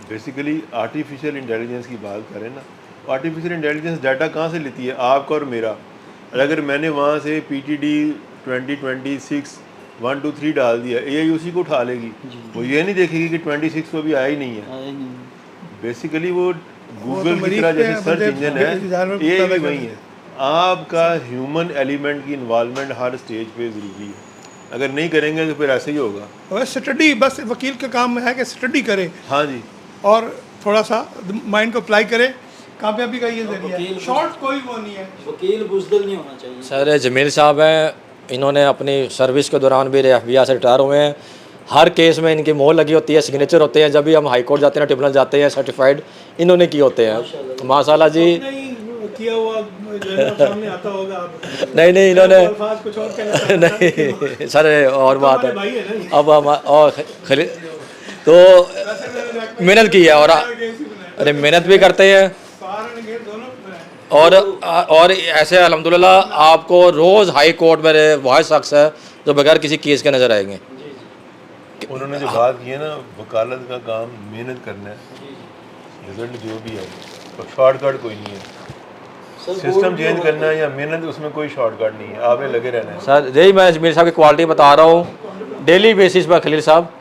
[SPEAKER 1] बेसिकली आर्टिफिशियल इंटेलिजेंस की बात करें ना, आर्टिफिशियल इंटेलिजेंस डाटा कहाँ से लेती है, आपका और मेरा। अगर मैंने वहाँ से PTD 2026 1 2 3 डाल दिया, AI उसी को उठा लेगी। वो ये नहीं देखेगी कि 26 को भी आया ही नहीं है। बेसिकली वो गूगल की
[SPEAKER 2] मरीज
[SPEAKER 1] तरह
[SPEAKER 2] पे
[SPEAKER 1] जैसे सर्च
[SPEAKER 2] बंदे
[SPEAKER 1] इंजन
[SPEAKER 2] इंतजार में
[SPEAKER 1] है, ये
[SPEAKER 2] पैदा
[SPEAKER 1] भी
[SPEAKER 2] कर
[SPEAKER 1] वही
[SPEAKER 2] रहे
[SPEAKER 1] है। आपका ह्यूमन एलिमेंट की इन्वॉल्वमेंट हर स्टेज पे ज़रूरी है, अगर नहीं करेंगे तो फिर ऐसे ही होगा।
[SPEAKER 2] और स्टडी, बस वकील का काम है कि स्टडी करे
[SPEAKER 1] हाँ जी,
[SPEAKER 2] और थोड़ा सा माइंड को अप्लाई करे, कामयाबी का ये जरिया है। शॉर्ट कोई वो नहीं है।
[SPEAKER 5] वकील बुजदिल नहीं होना चाहिए।
[SPEAKER 4] सर जमील साहब हैं, इन्होंने अपनी सर्विस के दौरान भी FBI से रिटायर हुए हैं। हर केस में इनकी मोहर लगी होती है, सिग्नेचर होते हैं। जब भी हम हाई कोर्ट जाते हैं, ट्रिब्यूनल जाते हैं, सर्टिफाइड इन्होंने किए होते हैं माशाल्लाह जी।
[SPEAKER 2] नहीं किया हुआ जो है ना सामने आता होगा आप।
[SPEAKER 4] नहीं इन्होंने
[SPEAKER 2] अल्फाज कुछ और कहना
[SPEAKER 4] नहीं सर, और बात
[SPEAKER 2] हमारे
[SPEAKER 4] है
[SPEAKER 2] भाई है ना ये।
[SPEAKER 4] अब हम और तो मेहनत की है, और अरे मेहनत भी करते हैं, और ऐसे अल्हम्दुलिल्लाह आपको रोज़ हाई कोर्ट में वह शख्स है जो बगैर किसी केस के नज़र आएंगे।
[SPEAKER 1] उन्होंने जो बात की है ना, वकालत का काम मेहनत करना है, रिजल्ट जो भी है, और शॉर्टकट कोई नहीं है। सिस्टम चेंज करना है या मेहनत, उसमें कोई शॉर्टकट नहीं है, आपने लगे रहना है।
[SPEAKER 4] सर यही मैं जमील साहब की क्वालिटी बता रहा हूँ। डेली बेसिस पर खलील साहब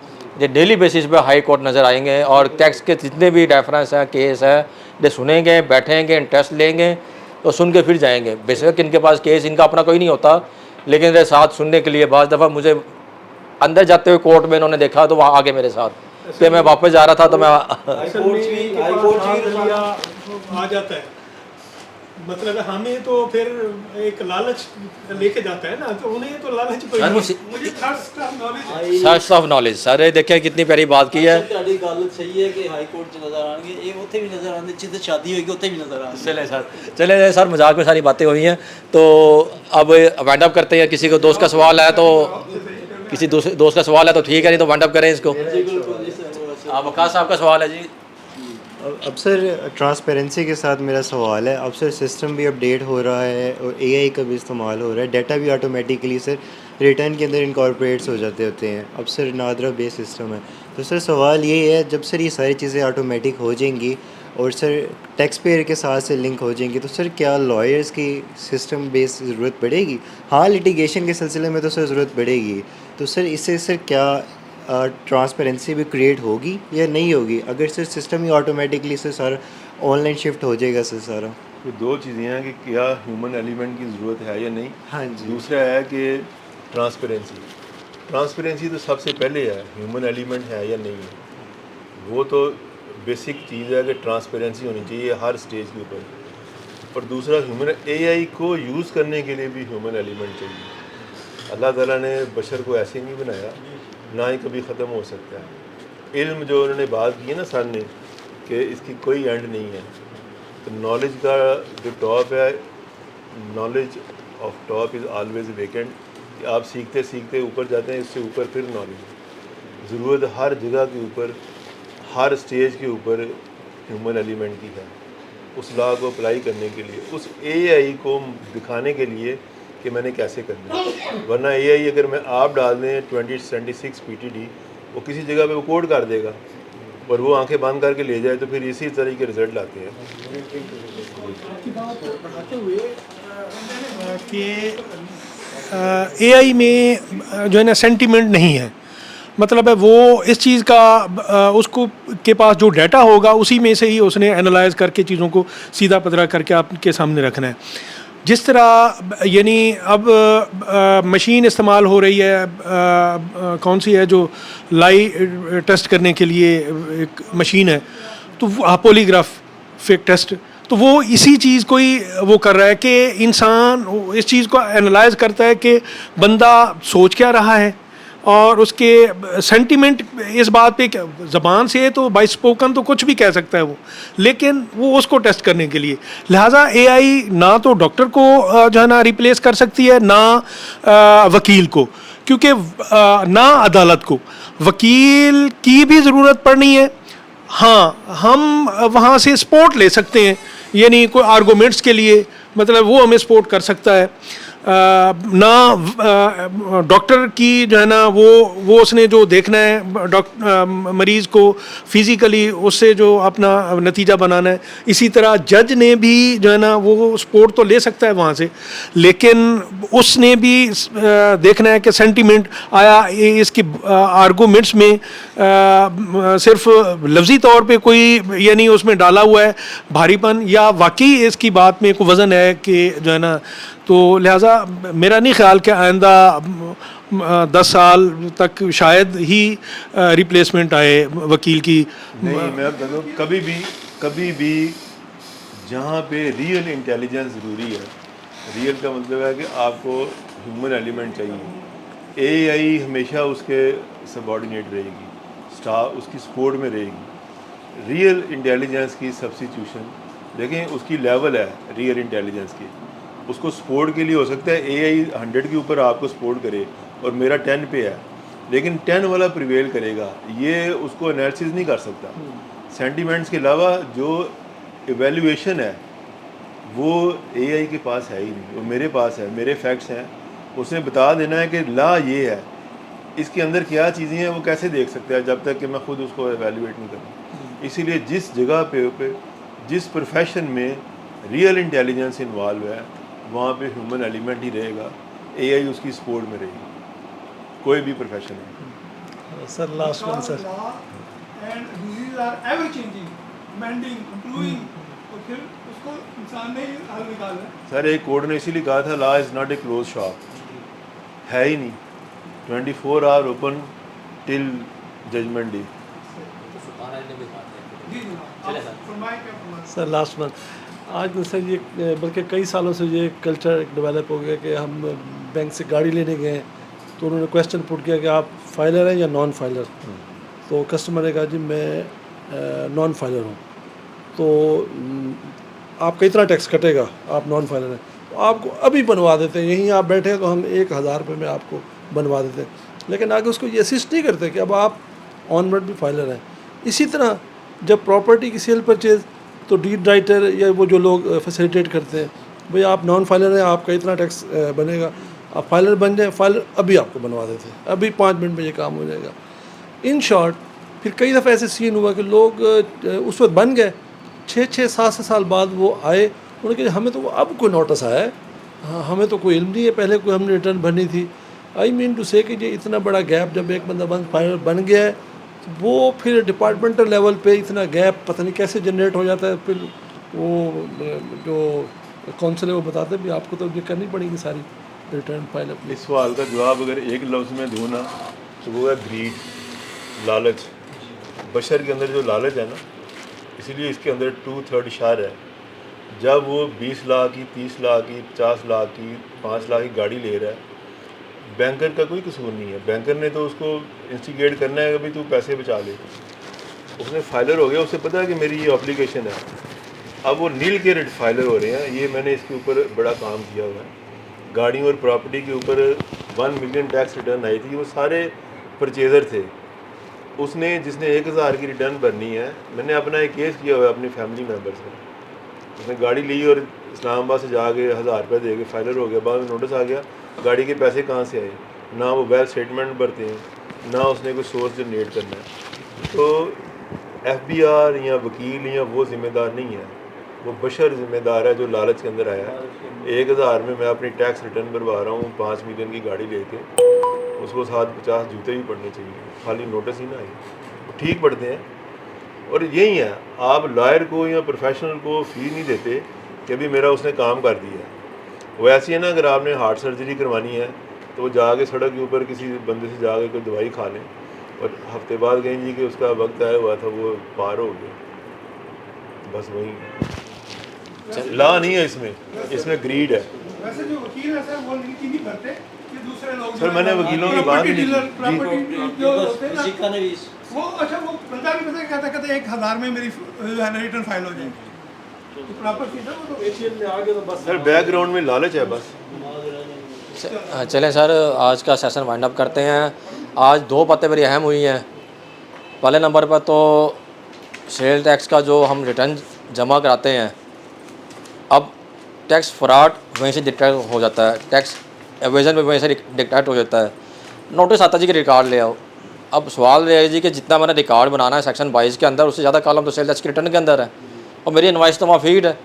[SPEAKER 4] ये डेली बेसिस पर हाई कोर्ट नज़र आएंगे, और टैक्स के जितने भी रेफरेंस हैं, केस है, ये सुनेंगे, बैठेंगे, इंटरेस्ट लेंगे तो सुन के फिर जाएंगे। बेशक इनके पास केस इनका अपना कोई नहीं होता, लेकिन मेरे साथ सुनने के लिए बाज़ दफ़ा मुझे अंदर जाते हुए कोर्ट में इन्होंने देखा तो वहाँ आगे मेरे साथ कि मैं वापस जा रहा था तो मैं
[SPEAKER 2] आ जाता है। मतलब हमें तो फिर एक लालच लेके जाता है ना, तो उन्हें तो लालच कोई
[SPEAKER 4] सर,
[SPEAKER 2] नहीं। मुझे thirst of knowledge,
[SPEAKER 4] search of knowledge. Sir ये देखिए कितनी प्यारी बात की है।
[SPEAKER 5] ਤੁਹਾਡੀ ਗੱਲ ਸਹੀ ਹੈ कि हाई कोर्ट च नज़र आएंगे, ये ਉੱਥੇ भी नज़र आते, जिद्द शादी होगी ਉੱਥੇ भी नज़र आएंगे।
[SPEAKER 4] चले सर, मजाक में सारी बातें हुई हैं, तो अब वाइंड अप करते हैं। किसी को दोस्त का सवाल है तो किसी दोस्त का सवाल है तो ठीक है, नहीं तो वाइंड अप करें इसको। आप वकास साहब का सवाल है जी।
[SPEAKER 6] अब सर ट्रांसपेरेंसी के साथ मेरा सवाल है, अब सर सिस्टम भी अपडेट हो रहा है और एआई का भी इस्तेमाल हो रहा है, डाटा भी ऑटोमेटिकली सर रिटर्न के अंदर इनकॉर्पोरेट्स हो जाते होते हैं। अब सर नादरा बेस सिस्टम है, तो सर सवाल ये है, जब सर ये सारी चीज़ें ऑटोमेटिक हो जाएंगी और सर टैक्स पेयर के साथ से लिंक हो जाएंगी, तो सर क्या लॉयर्स की सिस्टम बेस ज़रूरत पड़ेगी? हाँ, लिटिगेशन के सिलसिले में तो सर ज़रूरत पड़ेगी, तो सर इससे सर क्या ट्रांसपेरेंसी भी क्रिएट होगी या नहीं होगी, अगर सर सिस्टम ही ऑटोमेटिकली सर सारा ऑनलाइन शिफ्ट हो जाएगा सर सारा?
[SPEAKER 1] तो दो चीज़ें हैं कि क्या ह्यूमन एलिमेंट की ज़रूरत है या नहीं।
[SPEAKER 6] हाँ जी।
[SPEAKER 1] दूसरा है कि ट्रांसपेरेंसी तो सबसे पहले है, ह्यूमन एलिमेंट है या नहीं है, वो तो बेसिक चीज़ है कि ट्रांसपेरेंसी होनी चाहिए हर स्टेज के ऊपर। और दूसरा ह्यूमन एआई को यूज़ करने के लिए भी ह्यूमन एलिमेंट चाहिए। अल्लाह ताला ने बशर को ऐसे नहीं बनाया, ना ही कभी ख़त्म हो सकता है। इल्म जो उन्होंने बात की है ना सर ने, कि इसकी कोई एंड नहीं है, तो नॉलेज का जो टॉप है, knowledge of top is always vacant, कि आप सीखते सीखते ऊपर जाते हैं, इससे ऊपर फिर नॉलेज। ज़रूरत हर जगह के ऊपर, हर स्टेज के ऊपर ह्यूमन एलिमेंट की है, उस लॉ को अप्लाई करने के लिए, उस एआई को दिखाने के लिए कि मैंने कैसे करना है। वरना एआई अगर मैं आप डाल दें 2076 PTD, वो किसी जगह पे वो कोड कर देगा और वो आंखें बंद करके ले जाए, तो फिर इसी तरह के रिजल्ट लाते हैं।
[SPEAKER 2] की बात बढ़ाते हुए कि एआई में जो है ना सेंटिमेंट नहीं है, मतलब है वो इस चीज़ का उसको के पास जो डाटा होगा उसी में से ही उसने एनालाइज करके चीज़ों को सीधा पतरा करके आपके सामने रखना है। जिस तरह यानी अब मशीन इस्तेमाल हो रही है, कौन सी है जो लाई टेस्ट करने के लिए एक मशीन है, तो पॉलीग्राफिक टेस्ट, तो वो इसी चीज़ को ही वो कर रहा है कि इंसान इस चीज़ को एनालाइज करता है कि बंदा सोच क्या रहा है और उसके सेंटिमेंट इस बात पे, ज़बान से तो बाई स्पोकन तो कुछ भी कह सकता है वो, लेकिन वो उसको टेस्ट करने के लिए। लिहाजा एआई ना तो डॉक्टर को जो है ना रिप्लेस कर सकती है, ना वकील को, क्योंकि ना अदालत को। वकील की भी ज़रूरत पड़नी है। हाँ, हम वहाँ से सपोर्ट ले सकते हैं, यानी कोई आर्गूमेंट्स के लिए, मतलब वो हमें सपोर्ट कर सकता है। ना डॉक्टर की जो है ना वो उसने जो देखना है मरीज़ को फिज़िकली, उससे जो अपना नतीजा बनाना है। इसी तरह जज ने भी जो है ना वो सपोर्ट तो ले सकता है वहाँ से, लेकिन उसने भी देखना है कि सेंटीमेंट आया इसकी आर्गूमेंट्स में सिर्फ लफ्ज़ी तौर पे कोई यानी उसमें डाला हुआ है भारीपन, या वाकई इसकी बात में कोई वज़न है कि जो है ना। तो लिहाजा मेरा नहीं ख्याल कि आइंदा 10 साल तक शायद ही रिप्लेसमेंट आए वकील की।
[SPEAKER 1] नहीं, मैं बता दूं, कभी भी जहाँ पे रियल इंटेलिजेंस ज़रूरी है, रियल का मतलब है कि आपको ह्यूमन एलिमेंट चाहिए। एआई हमेशा उसके सबऑर्डिनेट रहेगी, स्टाफ उसकी सपोर्ट में रहेगी। रियल इंटेलिजेंस की सब्स्टिट्यूशन देखें, उसकी लेवल है रियल इंटेलिजेंस की, उसको सपोर्ट के लिए हो सकता है एआई 100 के ऊपर आपको सपोर्ट करे और मेरा 10 पे है, लेकिन 10 वाला प्रिवेल करेगा, ये उसको एनालिसिस नहीं कर सकता। सेंटिमेंट्स के अलावा जो एवेल्यूएशन है वो एआई के पास है ही नहीं, वो मेरे पास है, मेरे फैक्ट्स हैं, उसने बता देना है कि ला ये है, इसके अंदर क्या चीज़ें हैं वो कैसे देख सकता है जब तक कि मैं खुद उसको एवेल्यूएट नहीं करूँ। इसीलिए जिस जगह पे जिस प्रोफेशन में रियल इंटेलिजेंस इन्वॉल्व है वहाँ पे ह्यूमन एलिमेंट ही रहेगा, एआई उसकी सपोर्ट में रहेगी, कोई भी प्रोफेशन है।
[SPEAKER 3] Sir last one sir.
[SPEAKER 2] And disease are ever changing, mending, improving, तो फिर उसको इंसान ने ही हल निकालना है।
[SPEAKER 1] सर एक कोर्ट ने इसीलिए कहा था law is not a close shop, है ही नहीं, 24 hour open till judgement day.
[SPEAKER 3] Sir last one, आज सर ये बल्कि कई सालों से ये कल्चर डेवलप हो गया कि हम बैंक से गाड़ी लेने गए तो उन्होंने क्वेश्चन पुट किया कि आप फाइलर हैं या नॉन फाइलर। तो कस्टमर ने कहा जी मैं नॉन फाइलर हूँ, तो आपका इतना टैक्स कटेगा, आप नॉन फाइलर हैं, तो आपको अभी बनवा देते हैं, यहीं आप बैठे हैं तो हम 1000 रुपये में आपको बनवा देते हैं। लेकिन आगे उसको ये असिस्ट नहीं करते कि अब आप ऑनवर्ड भी फाइलर हैं। इसी तरह जब प्रॉपर्टी की सेल परचेज, तो डीड राइटर या वो जो लोग फैसिलिटेट करते हैं, भाई आप नॉन फाइलर हैं, आपका इतना टैक्स बनेगा, आप फाइलर बन जाए, फाइलर अभी आपको बनवा देते हैं, अभी 5 मिनट में ये काम हो जाएगा। इन शॉर्ट फिर कई दफ़ा ऐसे सीन हुआ कि लोग उस वक्त बन गए, 6-6, 7 साल बाद वो आए, उन्होंने कहा हमें तो अब कोई नोटिस आया है, हाँ हमें तो कोई इल्म नहीं है, पहले कोई हमने रिटर्न भरनी थी। आई मीन टू से कि ये इतना बड़ा गैप जब एक बंदा फाइलर बन गया है, तो वो फिर डिपार्टमेंटल लेवल पे इतना गैप पता नहीं कैसे जनरेट हो जाता है। फिर वो जो काउंसिल है वो बताते हैं भी आपको तो ये करनी पड़ेगी सारी रिटर्न फाइल अपनी।
[SPEAKER 1] इस सवाल का जवाब अगर एक लफ्ज़ में दूँ ना तो वो है ग्रीड, लालच। बशर के अंदर जो लालच है ना, इसीलिए इसके अंदर 2/3 शर है। जब वो 20 लाख की, 30 लाख की, 50 लाख की, 5 लाख की गाड़ी ले रहा है, बैंकर का कोई कसूर नहीं है। बैंकर ने तो उसको इंस्टिगेट करना है कि भाई तू पैसे बचा ले। उसने फाइलर हो गया, उसे पता है कि मेरी ये ऑब्लिगेशन है। अब वो नील के रेट फाइलर हो रहे हैं। ये मैंने इसके ऊपर बड़ा काम किया हुआ है। गाड़ियों और प्रॉपर्टी के ऊपर 1 मिलियन टैक्स रिटर्न आई थी, वो सारे परचेज़र थे। उसने जिसने 1000 की रिटर्न भरनी है, मैंने अपना एक केस किया हुआ है अपनी फैमिली मेम्बर से। उसने गाड़ी ली और इस्लामाबाद से जाके 1000 रुपये दे के फाइलर हो गया। बाद में नोटिस आ गया गाड़ी के पैसे कहाँ से आए, ना वो वेल स्टेटमेंट भरते हैं, ना उसने कोई सोर्स जनरेट करना है। तो FBR या वकील या वो ज़िम्मेदार नहीं है, वो बशर ज़िम्मेदार है जो लालच के अंदर आया है। 1000 में मैं अपनी टैक्स रिटर्न भरवा रहा हूँ, 5 मिलियन की गाड़ी लेके, उसको साथ 50 जूते भी पड़ने चाहिए, खाली नोटिस ही ना आए, वो ठीक पड़ते हैं। और यही है, आप लॉयर को या प्रोफेशनल को फी नहीं देते कि अभी मेरा उसने काम कर दिया है। वो ऐसी है ना, अगर आपने हार्ट सर्जरी करवानी है तो वो जाके सड़क के ऊपर किसी बंदे से जाके कोई दवाई खा लें और हफ्ते बाद कहें जी कि उसका वक्त आया हुआ था, वो पार हो गया। बस वही ला नहीं है इसमें ग्रीड है।
[SPEAKER 2] वैसे जो वकील है सर वो नहीं भरते कि दूसरे लोग।
[SPEAKER 1] सर मैंने वकीलों की बात नहीं की।
[SPEAKER 2] जो होते हैं ना, वो अच्छा वो बंदा भी पता कहते 1000 में मेरी रिटर्न फाइल हो जाएगी, तो प्रॉपर चीज़ है वो तो
[SPEAKER 3] एशियन में आ गए तो बस
[SPEAKER 1] सर बैकग्राउंड में लालच है बस।
[SPEAKER 4] चलें सर, आज का सेशन वाइंड अप करते हैं। आज 2 बातें बड़ी अहम हुई हैं। पहले नंबर पर तो सेल टैक्स का जो हम रिटर्न जमा कराते हैं, अब टैक्स फ्रॉड वहीं से डिटेक्ट हो जाता है, टैक्स एवेजन में वहीं से डिटेक्ट हो जाता है। नोटिस आता जी कि रिकॉर्ड ले आओ। अब सवाल ये है जी कि जितना मैंने रिकॉर्ड बनाना है सेक्शन 22 के अंदर, उससे ज़्यादा कॉलम तो सेल टैक्स के रिटर्न के अंदर है और मेरी इनवाइस तो वहाँ फीड है।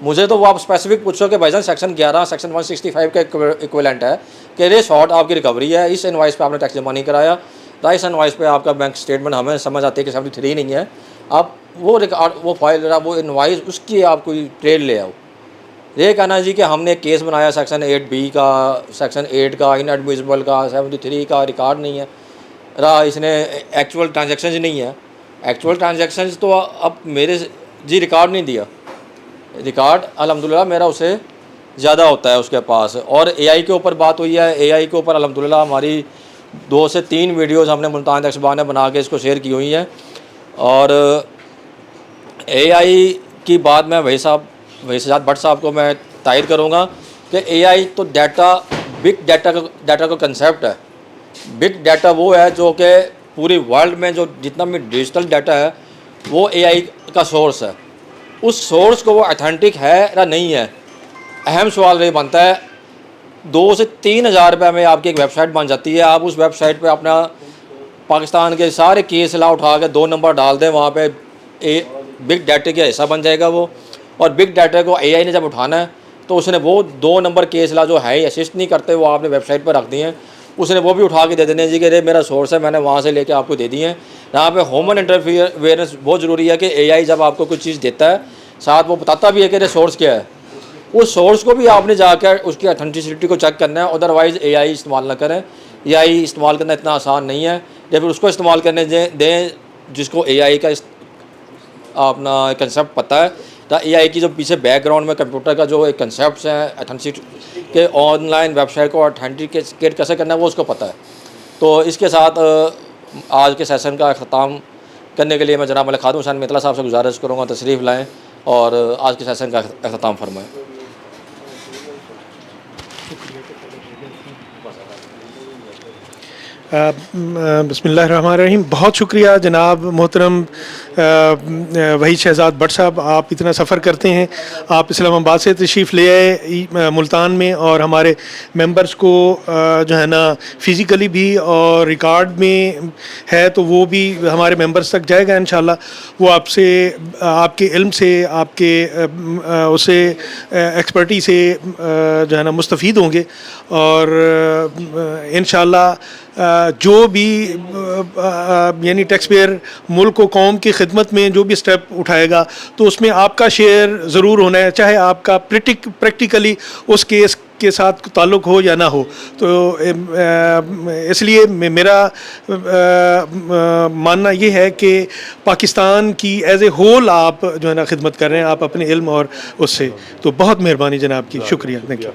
[SPEAKER 4] मुझे तो वो आप स्पेसिफिक पूछो कि भाईजान सेक्शन 11 सेक्शन 165 का इक्विवेलेंट है कि ये शॉर्ट आपकी रिकवरी है, इस इनवाइस पे आपने टैक्स जमा नहीं कराया, इस इनवाइस पे आपका बैंक स्टेटमेंट हमें समझ आती है कि 73 नहीं है, आप वो रिकॉर्ड वो फाइल वो इनवाइस उसकी आप कोई ट्रेल ले आओ। ये कहना जी कि हमने केस बनाया सेक्शन 8B का, सेक्शन 8 का, इनएडमिसिबल का, 73 का रिकॉर्ड नहीं है रहा, इसने एक्चुअल ट्रांजेक्शन नहीं है। एक्चुअल ट्रांजेक्शन तो अब मेरे जी रिकॉर्ड नहीं दिया, रिकॉर्ड अल्हम्दुलिल्लाह मेरा उससे ज़्यादा होता है उसके पास। और AI के ऊपर बात हुई है, AI के ऊपर अल्हम्दुलिल्लाह हमारी 2 से 3 वीडियोज़ हमने मुल्तान टैक्स बार ने बना के इसको शेयर की हुई हैं। और AI की बात मैं वही सजाद भट्ट साहब को मैं तायद करूँगा कि AI तो डाटा बिग डाटा का कंसेप्ट है। बिग डाटा वो है जो कि पूरी वर्ल्ड में जो जितना भी डिजिटल डाटा है वो AI का सोर्स है। उस सोर्स को वो ऑथेंटिक है या नहीं है, अहम सवाल ये बनता है। 2 से 3 हज़ार रुपये में आपकी एक वेबसाइट बन जाती है, आप उस वेबसाइट पे अपना पाकिस्तान के सारे केस ला उठा के 2 नंबर डाल दें, वहाँ पे बिग डाटा का हिस्सा बन जाएगा वो। और बिग डाटा को AI ने जब उठाना है तो उसने वो 2 नंबर केस ला जो है असिस्ट नहीं करते वो आपने वेबसाइट पर रख दिए हैं, उसने वो भी उठा के दे देने जी कि अरे मेरा सोर्स है, मैंने वहाँ से लेके आपको दे दिए हैं। यहाँ पे ह्यूमन इंटरफेरेंस बहुत ज़रूरी है कि AI जब आपको कुछ चीज़ देता है साथ वो बताता भी है कि अरे सोर्स क्या है, उस सोर्स को भी आपने जाकर उसकी ऑथेंटिसिटी को चेक करना है। अदरवाइज़ AI इस्तेमाल ना करें, AI इस्तेमाल करना इतना आसान नहीं है। या फिर उसको इस्तेमाल करने दें जिसको AI का अपना कंसेप्ट पता है, तो AI की जो पीछे बैकग्राउंड में कंप्यूटर का जो एक कंसेप्ट है ऑथेंटिसिटी के ऑनलाइन वेबसाइट को ऑथेंटिकेट कैसे करना है वो उसको पता है। तो इसके साथ आज के सेशन का अख्ताम करने के लिए मैं जनाब मलिक खादिम हुसैन मित्तला साहब से गुजारिश करूँगा तशरीफ़ लाएँ और आज के सेशन का अख्ताम फरमाएँ।
[SPEAKER 2] बिस्मिल्लाहिर्रहमानिर्रहीम। बहुत शुक्रिया जनाब मोहतरम वहीद शहजाद भट्ट साहब, आप इतना सफ़र करते हैं, आप इस्लामाबाद से तशरीफ़ ले आए मुल्तान में और हमारे मेंबर्स को जो है ना फ़िज़िकली भी और रिकॉर्ड में है तो वो भी हमारे मेंबर्स तक जाएगा इंशाल्लाह। वो आपसे आपके इल्म से आपके उससे एक्सपर्टी से जो है ना मुस्तफ़ीद होंगे और इंशाल्लाह जो भी यानी टैक्स पेयर मुल्क को कौम की खिदमत में जो भी स्टेप उठाएगा तो उसमें आपका शेयर ज़रूर होना है, चाहे आपका प्रैक्टिकली उस केस के साथ ताल्लुक़ हो या ना हो। तो इसलिए मेरा मानना ये है कि पाकिस्तान की एज ए होल आप जो है ना खिदमत कर रहे हैं, आप अपने इल्म और उससे। तो बहुत मेहरबानी जनाब की, शुक्रिया, थैंक यू।